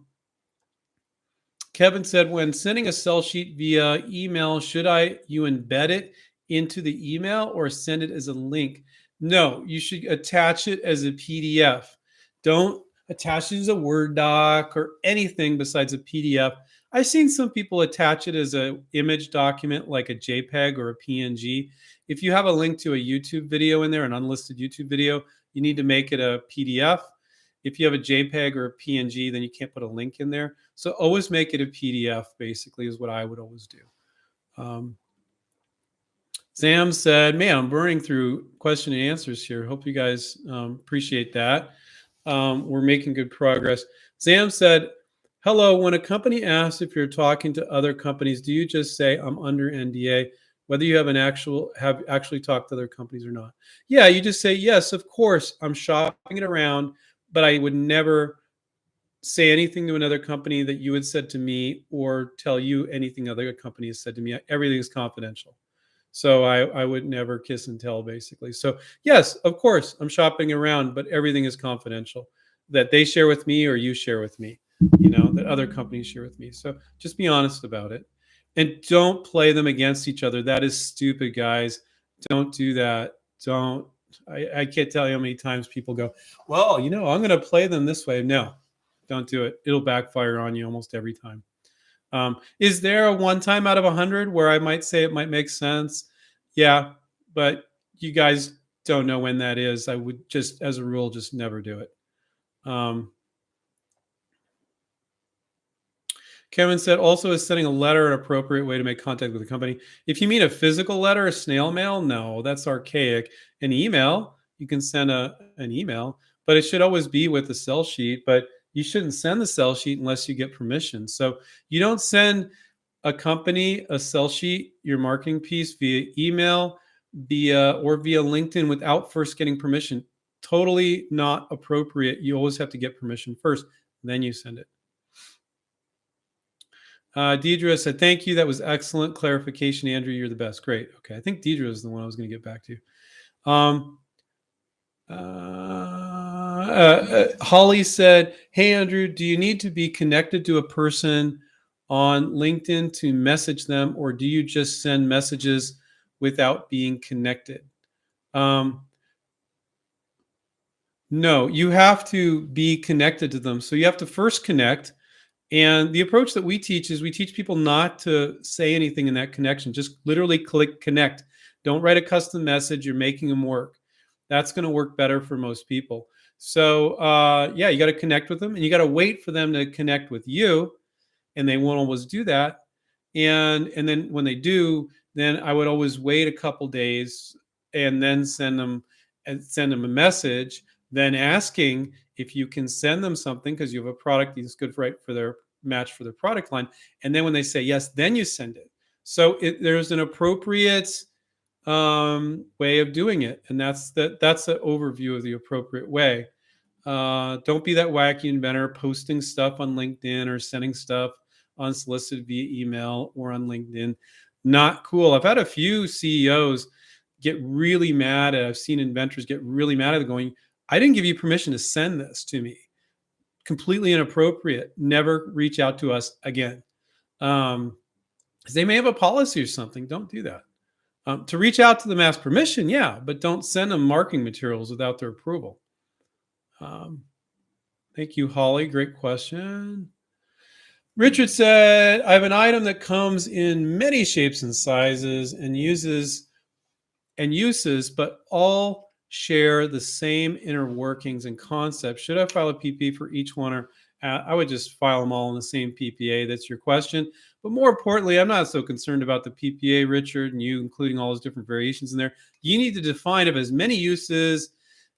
Speaker 1: Kevin said, when sending a sell sheet via email, should you embed it into the email or send it as a link? No, you should attach it as a PDF. Don't attach it as a Word doc or anything besides a PDF. I've seen some people attach it as an image document like a JPEG or a PNG. If you have a link to a YouTube video in there, an unlisted YouTube video, you need to make it a PDF. If you have a JPEG or a PNG, then you can't put a link in there. So always make it a PDF, basically, is what I would always do. Sam said, man, I'm burning through question and answers here. Hope you guys appreciate that. We're making good progress. Sam said, hello, when a company asks if you're talking to other companies, do you just say, I'm under NDA, whether you have actually talked to other companies or not? Yeah, you just say, yes, of course, I'm shopping it around, but I would never say anything to another company that you had said to me or tell you anything other company has said to me. Everything is confidential. So I would never kiss and tell, basically. So yes, of course, I'm shopping around, but everything is confidential that they share with me or you share with me, that other companies share with me. So just be honest about it. And don't play them against each other. That is stupid, guys. Don't do that. I can't tell you how many times people go, well, I'm going to play them this way. No, Don't do it. It'll backfire on you almost every time. Is there a one time out of 100 where I might say it might make sense? Yeah, but you guys don't know when that is. I would just, as a rule, just never do it. Um, Kevin said, also, is sending a letter an appropriate way to make contact with the company? If you mean a physical letter, a snail mail, no, that's archaic. An email, you can send an email, but it should always be with the sell sheet. But you shouldn't send the sell sheet unless you get permission. So you don't send a company a sell sheet, your marketing piece, via email, via LinkedIn without first getting permission. Totally not appropriate. You always have to get permission first, then you send it. Deidre said, thank you. That was excellent clarification, Andrew. You're the best. Great. Okay. I think Deidre is the one I was going to get back to. Holly said, hey, Andrew, do you need to be connected to a person on LinkedIn to message them, or do you just send messages without being connected? No, you have to be connected to them. So you have to first connect. And the approach that we teach is we teach people not to say anything in that connection. Just literally click connect. Don't write a custom message. You're making them work. That's going to work better for most people. So yeah, you got to connect with them, and you got to wait for them to connect with you, and they won't always do that. And then when they do, then I would always wait a couple days and then send them a message, then asking if you can send them something because you have a product that's good for their match for their product line. And then when they say yes, then you send it. So there's an appropriate way of doing it, and that's the overview of the appropriate way. Don't be that wacky inventor posting stuff on LinkedIn or sending stuff unsolicited via email or on LinkedIn. Not cool. I've had a few CEOs get really mad at, I've seen inventors get really mad at it, going, I didn't give you permission to send this to me. Completely inappropriate. Never reach out to us again. They may have a policy or something. Don't do that. To reach out to them, ask permission, yeah, but don't send them marketing materials without their approval. Thank you, Holly. Great question. Richard said, I have an item that comes in many shapes and sizes and uses, but all share the inner inner workings and concepts. Should I file a PPA for each one, or I would just file them all in the same PPA? That's your question. But more importantly, I'm not so concerned about the PPA, Richard, and you including all those different variations in there. You need to define it as many uses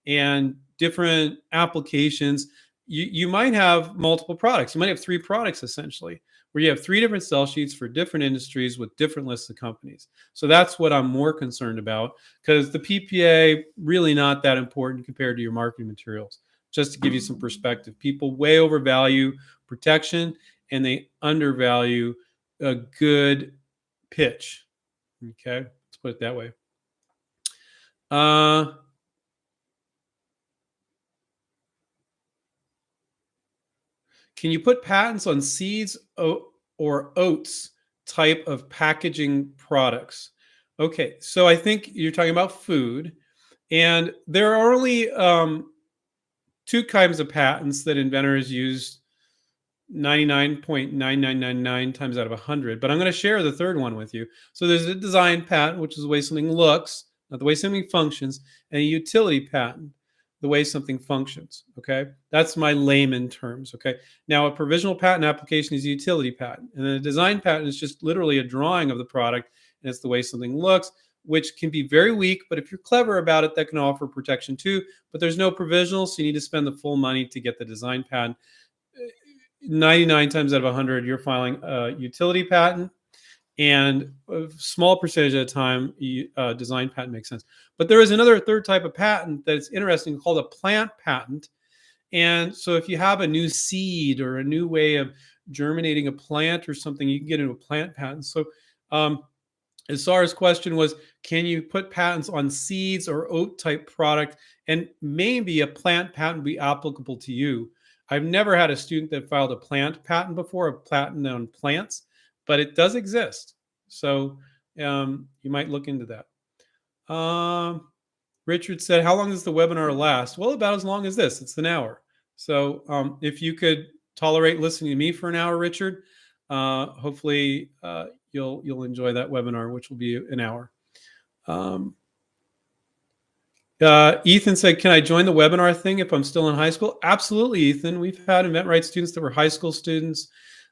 Speaker 1: and different applications. You might have multiple products. You might have 3 products essentially, where you have 3 different sell sheets for different industries with different lists of companies. So that's what I'm more concerned about, because the PPA really not that important compared to your marketing materials. Just to give you some perspective, people way overvalue protection and they undervalue a good pitch. Okay, let's put it that way. Can you put patents on seeds or oats type of packaging products? Okay, so I think you're talking about food, and there are only 2 kinds of patents that inventors use 99.9999 times out of 100, but I'm going to share the third one with you. So there's a design patent, which is the way something looks, not the way something functions, and a utility patent, the way something functions. Okay, that's my layman terms. Okay, now a provisional patent application is a utility patent, and then a design patent is just literally a drawing of the product, and it's the way something looks, which can be very weak, but if you're clever about it, that can offer protection too. But there's no provisional, so you need to spend the full money to get the design patent. 99 times out of 100, you're filing a utility patent, and a small percentage at a time, design patent makes sense. But there is another third type of patent that's interesting called a plant patent. And so if you have a new seed or a new way of germinating a plant or something, you can get into a plant patent. So as Sarah's question was, can you put patents on seeds or oat type product? And maybe a plant patent be applicable to you. I've never had a student that filed a plant patent before, a patent on plants, but it does exist. So you might look into that. Richard said, how long does the webinar last? Well, about as long as this. It's an hour. So if you could tolerate listening to me for an hour, Richard, hopefully you'll enjoy that webinar, which will be an hour. Ethan said, can I join the webinar thing if I'm still in high school? Absolutely, Ethan. We've had InventRight students that were high school students.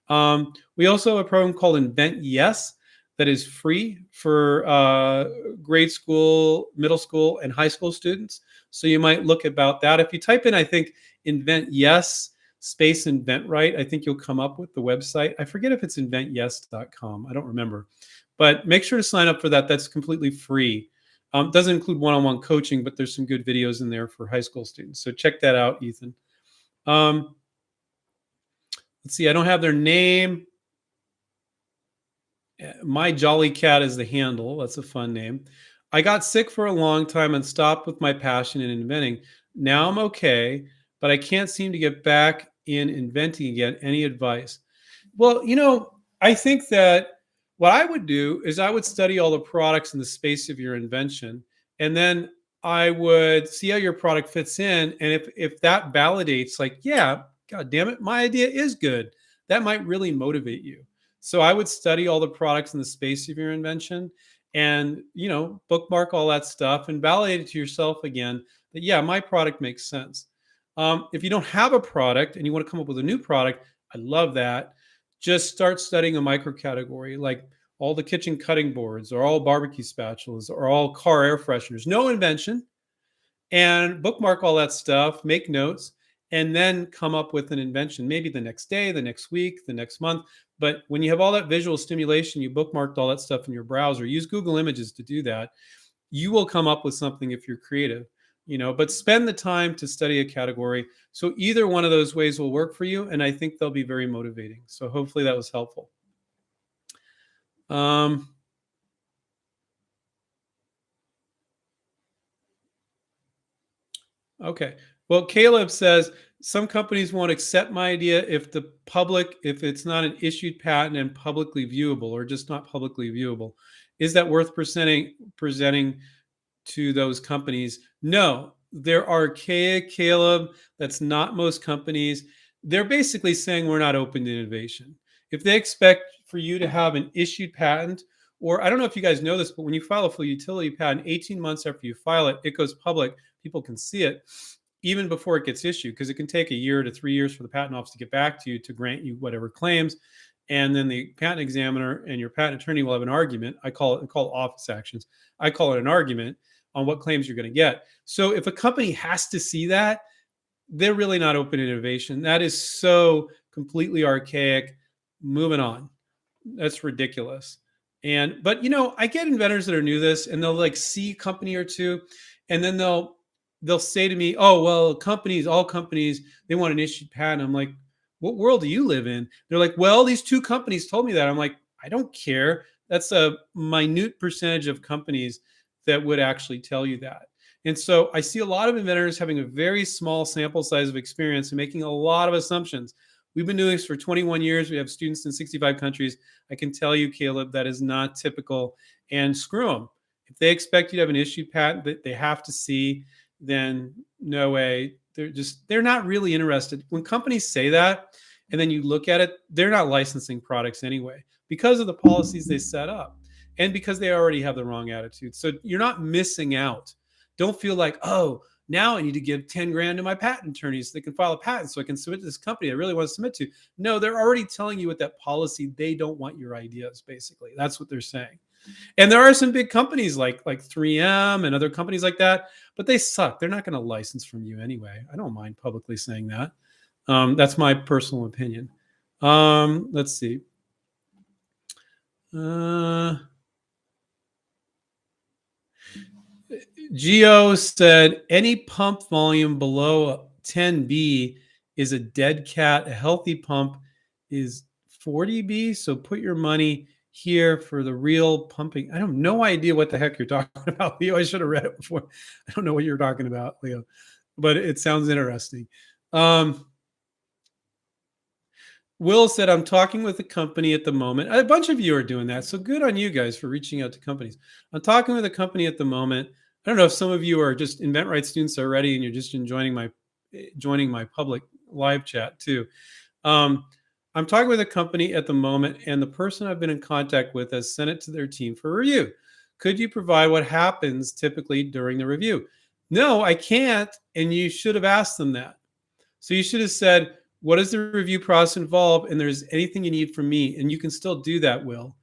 Speaker 1: We also have a program called Invent Yes that is free for grade school, middle school, and high school students. So you might look about that. If you type in, I think, Invent Yes space InventRight, I think you'll come up with the website. I forget if it's inventyes.com. I don't remember. But make sure to sign up for that. That's completely free. Doesn't include one-on-one coaching, but there's some good videos in there for high school students. So check that out, Ethan. Let's see. I don't have their name. My Jolly Cat is the handle. That's a fun name. I got sick for a long time and stopped with my passion in inventing. Now I'm okay, but I can't seem to get back in inventing again. Any advice? Well, I think that what I would do is I would study all the products in the space of your invention, and then I would see how your product fits in. And if that validates, like, yeah, God damn it, my idea is good, that might really motivate you. So I would study all the products in the space of your invention and, bookmark all that stuff and validate it to yourself again that, yeah, my product makes sense. If you don't have a product and you want to come up with a new product, I love that. Just start studying a micro category, like all the kitchen cutting boards or all barbecue spatulas or all car air fresheners. No invention. And bookmark all that stuff, make notes, and then come up with an invention, maybe the next day, the next week, the next month. But when you have all that visual stimulation, you bookmarked all that stuff in your browser, use Google Images to do that, you will come up with something if you're creative. But spend the time to study a category. So either one of those ways will work for you, and I think they'll be very motivating. So hopefully that was helpful. Okay. Well, Caleb says some companies won't accept my idea if it's not an issued patent and publicly viewable, or just not publicly viewable. Is that worth presenting to those companies? No, they're archaic, Caleb. That's not most companies. They're basically saying we're not open to innovation. If they expect for you to have an issued patent, or I don't know if you guys know this, but when you file a full utility patent, 18 months after you file it, it goes public. People can see it even before it gets issued, because it can take a year to 3 years for the patent office to get back to you to grant you whatever claims. And then the patent examiner and your patent attorney will have an argument. I call it office actions. I call it an argument on what claims you're going to get. So if a company has to see that, they're really not open to innovation. That is so completely archaic. Moving on. That's ridiculous. But I get inventors that are new to this, and they'll like see a company or two, and then they'll say to me, oh, well, all companies, they want an issued patent. I'm like, what world do you live in? They're like, well, these 2 companies told me that. I'm like, I don't care. That's a minute percentage of companies that would actually tell you that. And so I see a lot of inventors having a very small sample size of experience and making a lot of assumptions. We've been doing this for 21 years. We have students in 65 countries. I can tell you, Caleb, that is not typical. And screw them. If they expect you to have an issued patent that they have to see, then no way. They're not really interested. When companies say that, and then you look at it, they're not licensing products anyway, because of the policies they set up and because they already have the wrong attitude. So you're not missing out. Don't feel like, oh, now I need to give 10 grand to my patent attorneys so they can file a patent so I can submit to this company I really want to submit to. No, they're already telling you with that policy, they don't want your ideas, basically. That's what they're saying. And there are some big companies like 3M and other companies like that, but they suck. They're not going to license from you anyway. I don't mind publicly saying that. That's my personal opinion. Let's see. Geo said, any pump volume below 10B is a dead cat. A healthy pump is 40B. So put your money here for the real pumping. I have no idea what the heck you're talking about, Leo. I should have read it before. I don't know what you're talking about, Leo, but it sounds interesting. Will said, I'm talking with a company at the moment. A bunch of you are doing that. So good on you guys for reaching out to companies. I'm talking with a company at the moment. I don't know if some of you are just InventRight students already and you're just joining my public live chat too. I'm talking with a company at the moment, and the person I've been in contact with has sent it to their team for review. Could you provide what happens typically during the review? No, I can't. And you should have asked them that. So you should have said, what does the review process involve? And there's anything you need from me. And you can still do that, Will.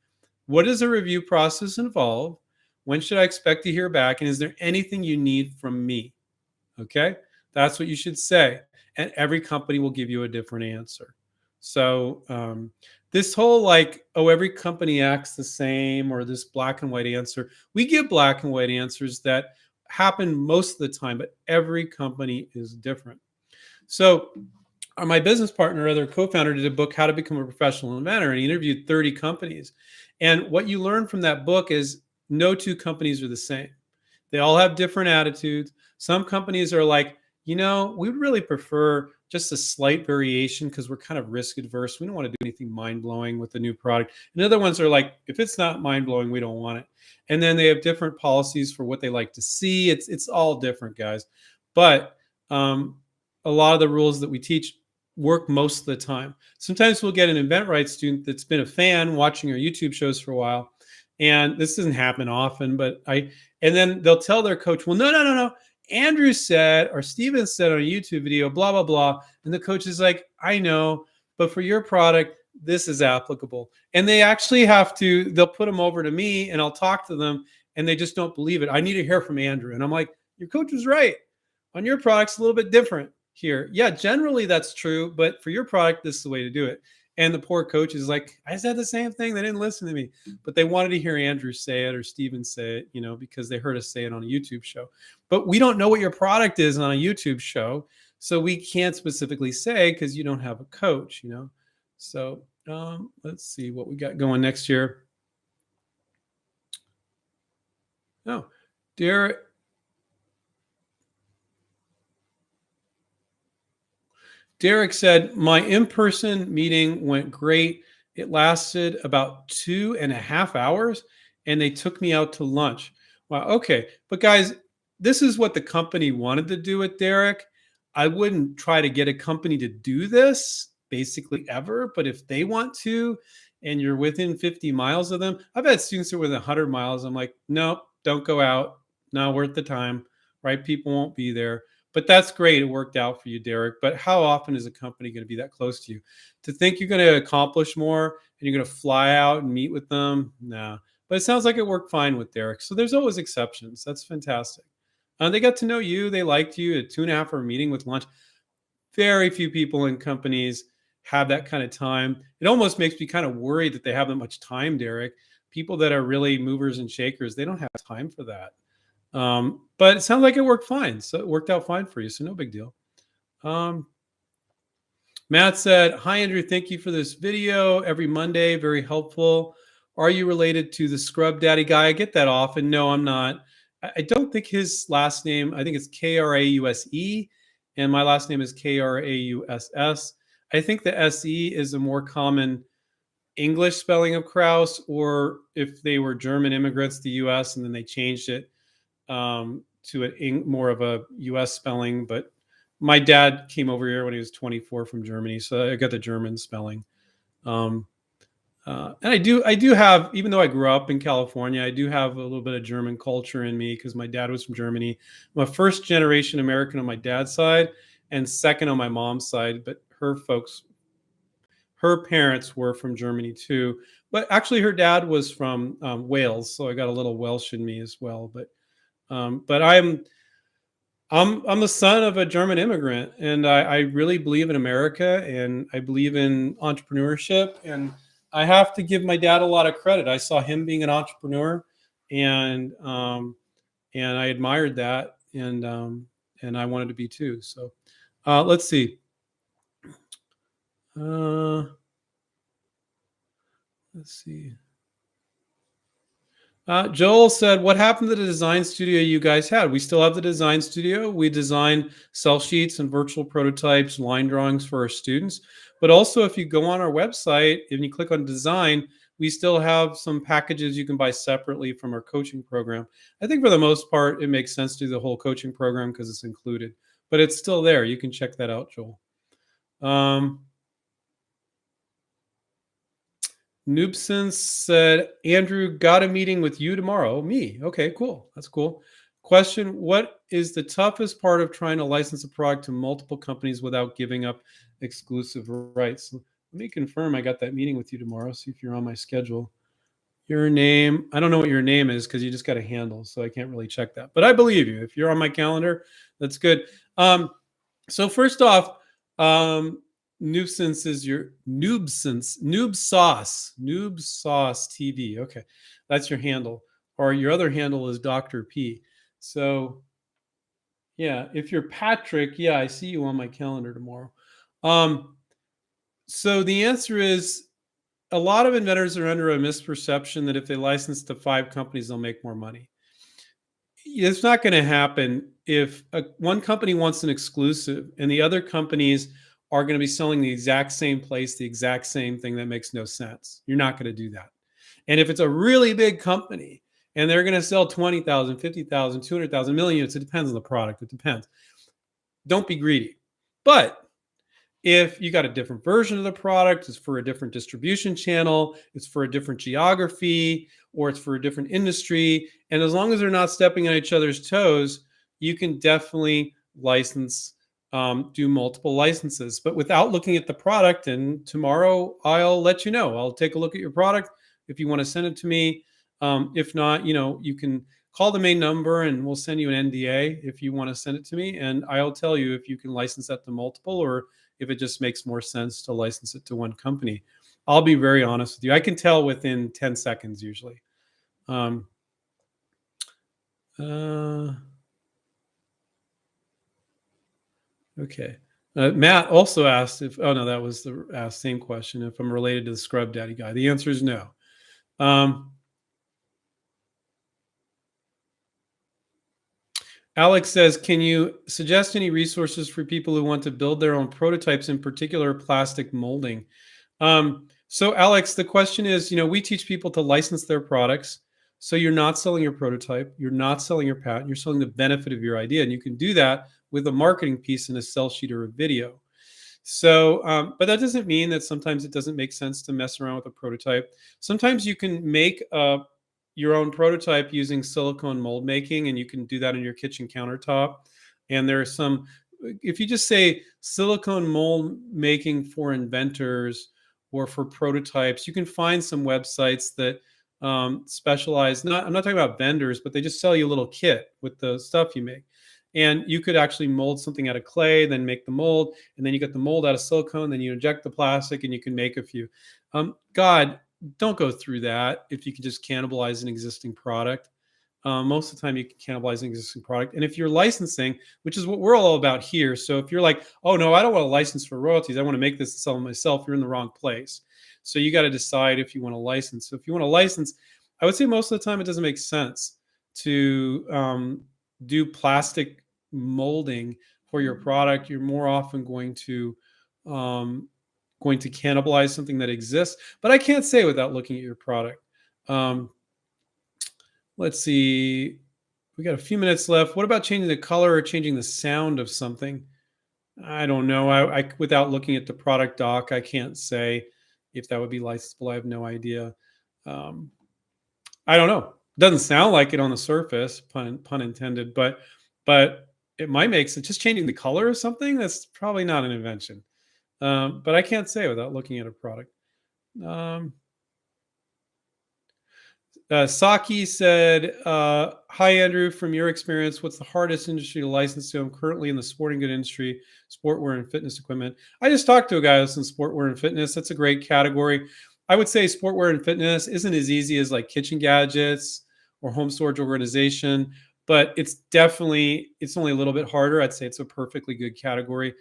Speaker 1: What does the review process involve? When should I expect to hear back? And is there anything you need from me? Okay. That's what you should say. And every company will give you a different answer. So, this whole like, oh, every company acts the same or this black and white answer, we give black and white answers that happen most of the time, but every company is different. So, my business partner, other co-founder, did a book, How to Become a Professional Inventor, and he interviewed 30 companies. And what you learn from that book is no two companies are the same. They all have different attitudes. Some companies are like, we'd really prefer just a slight variation because we're kind of risk adverse. We don't want to do anything mind blowing with the new product. And other ones are like, if it's not mind blowing, we don't want it. And then they have different policies for what they like to see. It's all different, guys. But a lot of the rules that we teach work most of the time. Sometimes we'll get an InventRight student that's been a fan watching our YouTube shows for a while. And this doesn't happen often, and then they'll tell their coach, well, no. Andrew said, or Steven said on a YouTube video, blah, blah, blah. And the coach is like, I know, but for your product, this is applicable. And they actually they'll put them over to me and I'll talk to them and they just don't believe it. I need to hear from Andrew. And I'm like, your coach was right. On your product's a little bit different here. Yeah, generally that's true, but for your product, this is the way to do it. And the poor coach is like, I said the same thing. They didn't listen to me, but they wanted to hear Andrew say it or Steven say it, because they heard us say it on a YouTube show. But we don't know what your product is on a YouTube show. So we can't specifically say because you don't have a coach, So let's see what we got going next year. Oh, Derek said, my in-person meeting went great. It lasted about 2.5 hours and they took me out to lunch. Wow. Okay. But guys, this is what the company wanted to do with Derek. I wouldn't try to get a company to do this basically ever, but if they want to, and you're within 50 miles of them, I've had students who are within 100 miles. I'm like, nope, don't go out. Not worth the time, right? People won't be there. But that's great. It worked out for you, Derek. But how often is a company going to be that close to you? To think you're going to accomplish more and you're going to fly out and meet with them? No. But it sounds like it worked fine with Derek. So there's always exceptions. That's fantastic. They got to know you. They liked you. A 2.5-hour meeting with lunch. Very few people in companies have that kind of time. It almost makes me kind of worried that they have that much time, Derek. People that are really movers and shakers, they don't have time for that. But it sounds like it worked fine. So it worked out fine for you. So no big deal. Matt said, hi, Andrew. Thank you for this video every Monday. Very helpful. Are you related to the Scrub Daddy guy? I get that often. No, I'm not. I don't think his last name, I think it's Krause. And my last name is Krauss. I think the SE is a more common English spelling of Kraus, or if they were German immigrants to the US and then they changed it to more of a U.S. spelling. But my dad came over here when he was 24 from Germany, so I got the German spelling. And I do have, even though I grew up in California, I do have a little bit of German culture in me because my dad was from Germany. I'm a first generation American on my dad's side and second on my mom's side, but her parents were from Germany too. But actually her dad was from Wales, so I got a little Welsh in me as well. But I'm the son of a German immigrant, and I really believe in America, and I believe in entrepreneurship, and I have to give my dad a lot of credit. I saw him being an entrepreneur, and I admired that, and I wanted to be too. So let's see. Let's see. Joel said, what happened to the design studio you guys had? We still have the design studio. We design sell sheets and virtual prototypes, line drawings for our students. But also, if you go on our website and you click on design, we still have some packages you can buy separately from our coaching program. I think for the most part, it makes sense to do the whole coaching program because it's included. But it's still there. You can check that out, Joel. Noobson said, Andrew, got a meeting with you tomorrow. Me. Okay, cool. That's cool. Question, what is the toughest part of trying to license a product to multiple companies without giving up exclusive rights? Let me confirm I got that meeting with you tomorrow. See if you're on my schedule. Your name, I don't know what your name is because you just got a handle, so I can't really check that. But I believe you. If you're on my calendar, that's good. So first off, Noobsense is your Noob Sauce TV. Okay, that's your handle, or your other handle is Dr. P. So yeah, if you're Patrick, yeah, I see you on my calendar tomorrow. So the answer is a lot of inventors are under a misperception that if they license to 5 companies, they'll make more money. It's not going to happen if one company wants an exclusive and the other companies are going to be selling the exact same place, the exact same thing. That makes no sense. You're not going to do that. And if it's a really big company and they're going to sell 20,000, 50,000, 200,000, million units, it depends on the product. It depends. Don't be greedy. But if you got a different version of the product, it's for a different distribution channel, it's for a different geography, or it's for a different industry. And as long as they're not stepping on each other's toes, you can definitely license, do multiple licenses, but without looking at the product. And tomorrow I'll let you know. I'll take a look at your product if you want to send it to me. If not, you can call the main number and we'll send you an NDA if you want to send it to me. And I'll tell you if you can license that to multiple or if it just makes more sense to license it to one company. I'll be very honest with you. I can tell within 10 seconds usually. Okay. Matt also asked if, oh no, that was the same question, if I'm related to the Scrub Daddy guy. The answer is no. Alex says, can you suggest any resources for people who want to build their own prototypes, in particular plastic molding? So Alex, the question is, we teach people to license their products. So you're not selling your prototype, you're not selling your patent, you're selling the benefit of your idea. And you can do that with a marketing piece in a sell sheet or a video. So, but that doesn't mean that sometimes it doesn't make sense to mess around with a prototype. Sometimes you can make your own prototype using silicone mold making, and you can do that in your kitchen countertop. And there are some, if you just say silicone mold making for inventors or for prototypes, you can find some websites that specialize. I'm not talking about vendors, but they just sell you a little kit with the stuff you make. And you could actually mold something out of clay, then make the mold, and then you get the mold out of silicone, then you inject the plastic, and you can make a few. God, don't go through that if you can just cannibalize an existing product. Most of the time you can cannibalize an existing product. And if you're licensing, which is what we're all about here. So if you're like, oh no, I don't want to license for royalties, I want to make this and sell it myself, you're in the wrong place. So you got to decide if you want to license. So if you want to license, I would say most of the time it doesn't make sense to do plastic molding for your product. You're more often going to cannibalize something that exists. But I can't say without looking at your product. Let's see. We got a few minutes left. What about changing the color or changing the sound of something? I don't know. I without looking at the product doc, I can't say if that would be licensable. I have no idea. I don't know. Doesn't sound like it on the surface, pun intended, but it might make sense. Just changing the color of something, that's probably not an invention. But I can't say without looking at a product. Saki said, hi, Andrew. From your experience, what's the hardest industry to license to? I'm currently in the sporting good industry, sportwear and fitness equipment. I just talked to a guy who's in sportwear and fitness. That's a great category. I would say sportwear and fitness isn't as easy as like kitchen gadgets or home storage organization, but it's only a little bit harder. I'd say it's a perfectly good category.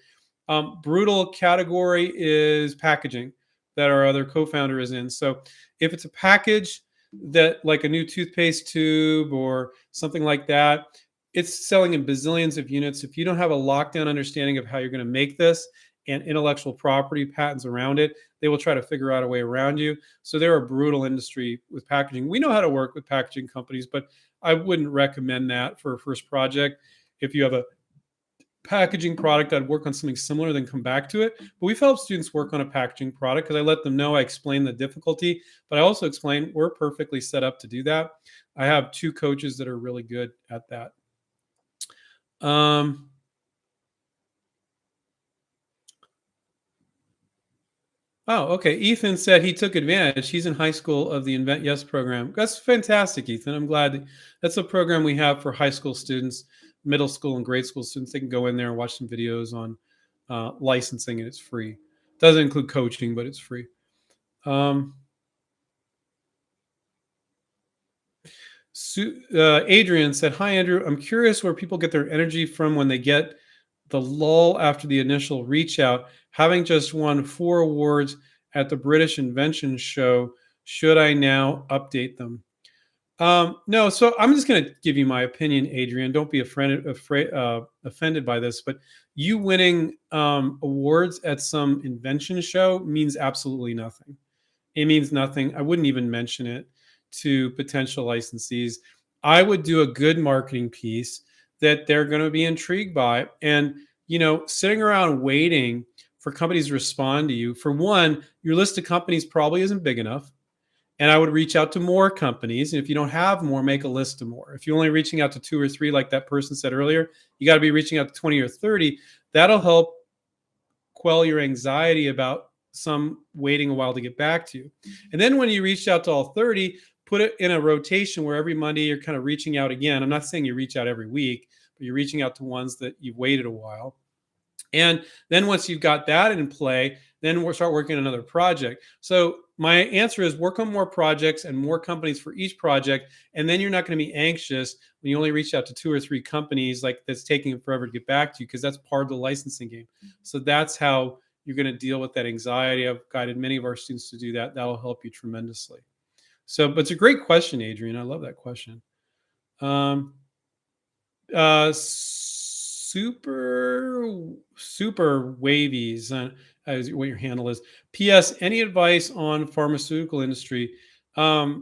Speaker 1: Brutal category is packaging that our other co-founder is in. So if it's a package that like a new toothpaste tube or something like that, it's selling in bazillions of units. If you don't have a lockdown understanding of how you're going to make this and intellectual property patents around it, they will try to figure out a way around you. So they're a brutal industry with packaging. We know how to work with packaging companies, but I wouldn't recommend that for a first project. If you have packaging product, I'd work on something similar, then come back to it. But we've helped students work on a packaging product because I let them know, I explain the difficulty, but I also explain we're perfectly set up to do that. I have 2 coaches that are really good at that. Um, oh, okay. Ethan said he took advantage. He's in high school of the Invent Yes program. That's fantastic, Ethan. I'm glad that's a program we have for high school students, middle school and grade school students. They can go in there and watch some videos on licensing, and it's free. Doesn't include coaching, but it's free. Um, Adrian said, "Hi, Andrew. I'm curious where people get their energy from when they get the lull after the initial reach out. Having just won 4 awards at the British Invention show, should I now update them?" No, so I'm just going to give you my opinion, Adrian. Don't be offended by this, but you winning awards at some invention show means absolutely nothing. It means nothing. I wouldn't even mention it to potential licensees. I would do a good marketing piece that they're going to be intrigued by. And, sitting around waiting for companies to respond to you, for one, your list of companies probably isn't big enough. And I would reach out to more companies. And if you don't have more, make a list of more. If you're only reaching out to 2 or 3, like that person said earlier, you got to be reaching out to 20 or 30. That'll help quell your anxiety about some waiting a while to get back to you. And then when you reach out to all 30, put it in a rotation where every Monday you're kind of reaching out again. I'm not saying you reach out every week, but you're reaching out to ones that you've waited a while. And then once you've got that in play, then we'll start working on another project. So my answer is work on more projects and more companies for each project. And then you're not going to be anxious when you only reach out to 2 or 3 companies, like that's taking forever to get back to you, because that's part of the licensing game. So that's how you're going to deal with that anxiety. I've guided many of our students to do that. That'll help you tremendously. So, but it's a great question, Adrian. I love that question. Super wavies, what your handle is. P.S. Any advice on pharmaceutical industry? I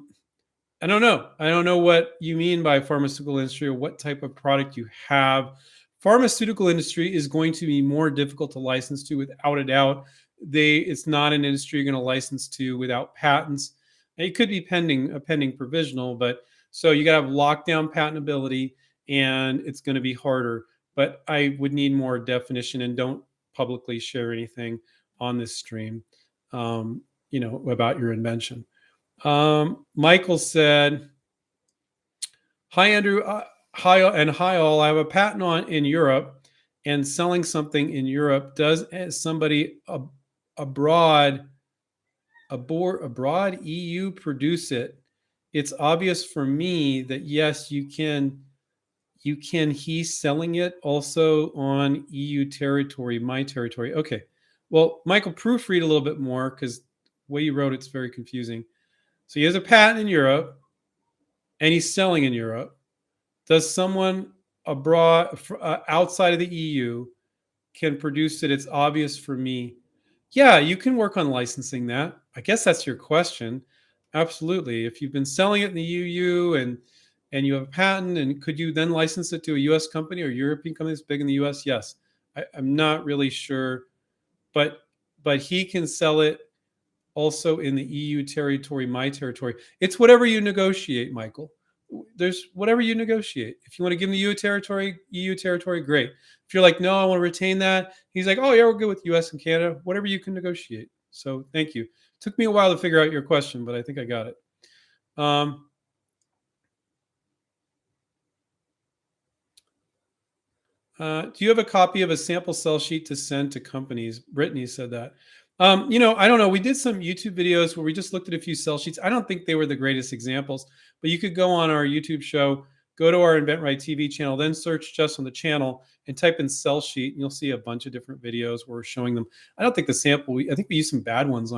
Speaker 1: don't know. I don't know what you mean by pharmaceutical industry or what type of product you have. Pharmaceutical industry is going to be more difficult to license to, without a doubt. It's not an industry you're going to license to without patents. It could be pending provisional, but so you got to have lockdown patentability, and it's going to be harder. But I would need more definition, and don't publicly share anything on this stream, about your invention. Michael said, "Hi, Andrew. Hi all. I have a patent in Europe and selling something in Europe. Does somebody abroad EU produce it? It's obvious for me that yes, you can. He's selling it also on EU territory, my territory. Okay. Well, Michael, proofread a little bit more, because the way you wrote it's very confusing. So he has a patent in Europe and he's selling in Europe. Does someone abroad, outside of the EU, can produce it? It's obvious for me. Yeah, you can work on licensing that. I guess that's your question. Absolutely. If you've been selling it in the EU and you have a patent, and could you then license it to a US company or European company that's big in the US? Yes. I'm not really sure, but he can sell it also in the EU territory, my territory. It's whatever you negotiate, Michael. There's whatever you negotiate. If you want to give him the EU territory, great. If you're like, no, I want to retain that, he's like, oh yeah, we're good with US and Canada. Whatever you can negotiate. So thank you. Took me a while to figure out your question, but I think I got it. Do you have a copy of a sample sell sheet to send to companies? Brittany said that. I don't know. We did some YouTube videos where we just looked at a few sell sheets. I don't think they were the greatest examples, but you could go on our YouTube show, go to our inventRightTV channel, then search just on the channel and type in sell sheet, and you'll see a bunch of different videos where we're showing them. I don't think the sample, I think we use some bad ones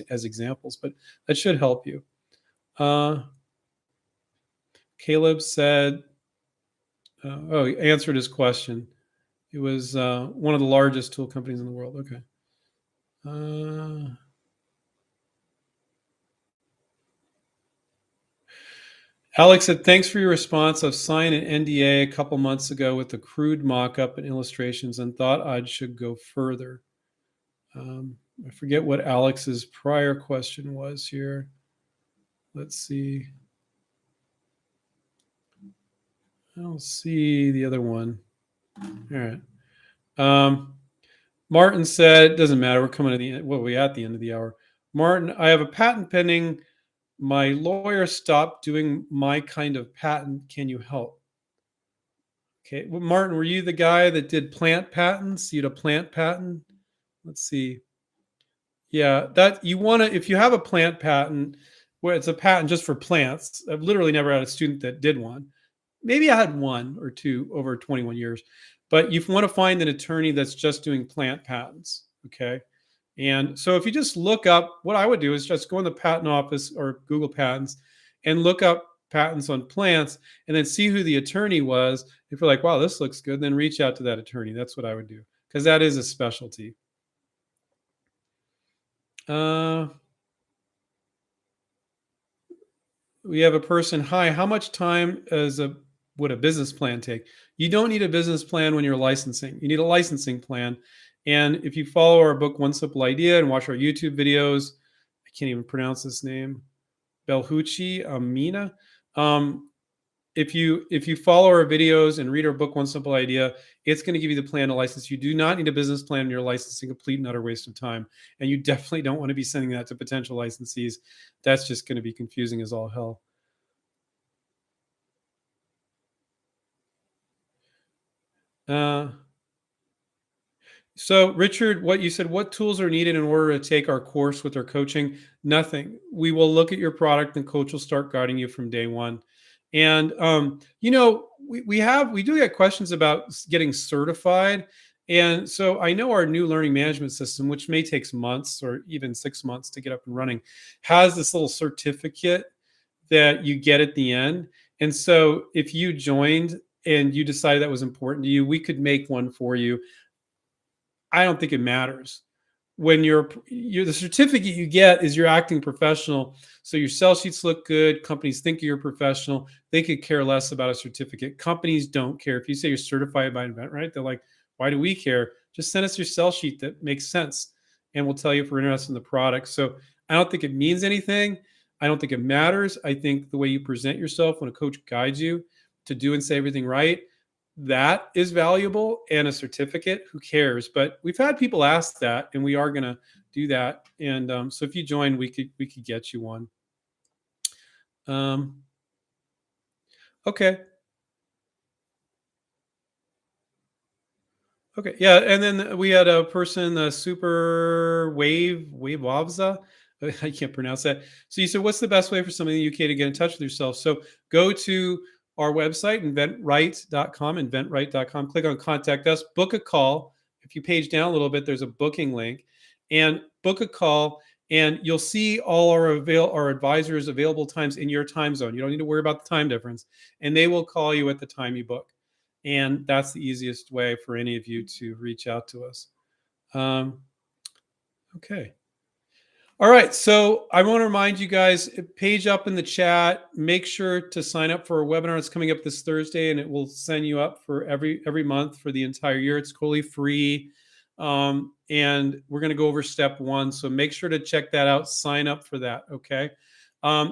Speaker 1: as examples, but that should help you. Caleb said, he answered his question. It was one of the largest tool companies in the world. Okay. Alex said, thanks for your response. I've signed an NDA a couple months ago with a crude mock-up and illustrations and thought I should go further. I forget what Alex's prior question was here. Let's see. I don't see the other one. All right. Martin said, doesn't matter. We're coming to the end. Well, we're at the end of the hour. Martin, I have a patent pending. My lawyer stopped doing my kind of patent. Can you help? Okay. Well, Martin, were you the guy that did plant patents? You had a plant patent? Let's see. Yeah, that you want to, if you have a plant patent, where it's a patent just for plants. I've literally never had a student that did one. Maybe I had one or two over 21 years, but you want to find an attorney that's just doing plant patents. Okay. And so if you just look up, what I would do is just go in the patent office or Google Patents and look up patents on plants and then see who the attorney was. If you're like, wow, this looks good, then reach out to that attorney. That's what I would do because that is a specialty. We have a person, hi, how much time would a business plan take? You don't need a business plan when you're licensing. You need a licensing plan. And if you follow our book, One Simple Idea, and watch our YouTube videos, I can't even pronounce this name, Belhucci Amina. If you follow our videos and read our book, One Simple Idea, it's going to give you the plan to license. You do not need a business plan when you're licensing, a complete and utter waste of time. And you definitely don't want to be sending that to potential licensees. That's just going to be confusing as all hell. So Richard, what you said, what tools are needed in order to take our course with our coaching? Nothing. We will look at your product and coach will start guiding you from day one. And we do get questions about getting certified. And so I know our new learning management system, which may take months or even 6 months to get up and running, has this little certificate that you get at the end. And so if you joined and you decided that was important to you, we could make one for you. I don't think it matters. When you're the certificate you get is you're acting professional. So your sell sheets look good. Companies think you're professional. They could care less about a certificate. Companies don't care. If you say you're certified by InventRight, they're like, why do we care? Just send us your sell sheet that makes sense. And we'll tell you if we're interested in the product. So I don't think it means anything. I don't think it matters. I think the way you present yourself when a coach guides you to do and say everything right, that is valuable. And a certificate, who cares? But we've had people ask that, and we are going to do that. And so if you join, we could get you one. Okay. Okay. Yeah. And then we had a person, Super Wavavza. I can't pronounce that. So you said, what's the best way for somebody in the UK to get in touch with yourself? So go to our website, inventRight.com, inventRight.com. Click on Contact Us, book a call. If you page down a little bit, there's a booking link, and book a call, and you'll see all our advisors' available times in your time zone. You don't need to worry about the time difference, and they will call you at the time you book. And that's the easiest way for any of you to reach out to us. Okay. All right, so I want to remind you guys, page up in the chat, make sure to sign up for a webinar that's coming up this Thursday, and it will send you up for every month for the entire year. It's totally free, and we're going to go over step 1, so make sure to check that out. Sign up for that, okay?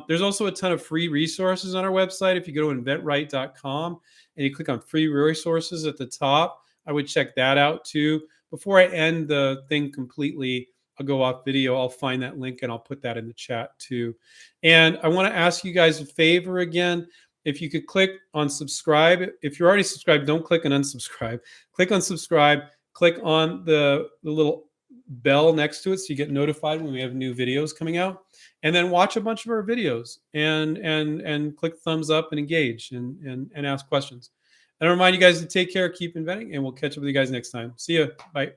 Speaker 1: There's also a ton of free resources on our website. If you go to inventRight.com and you click on free resources at the top, I would check that out too. Before I end the thing completely, I'll go off video. I'll find that link and I'll put that in the chat too. And I want to ask you guys a favor again. If you could click on subscribe. If you're already subscribed, don't click on unsubscribe. Click on subscribe. Click on the little bell next to it so you get notified when we have new videos coming out. And then watch a bunch of our videos and click thumbs up and engage and ask questions. And I remind you guys to take care, keep inventing, and we'll catch up with you guys next time. See ya. Bye.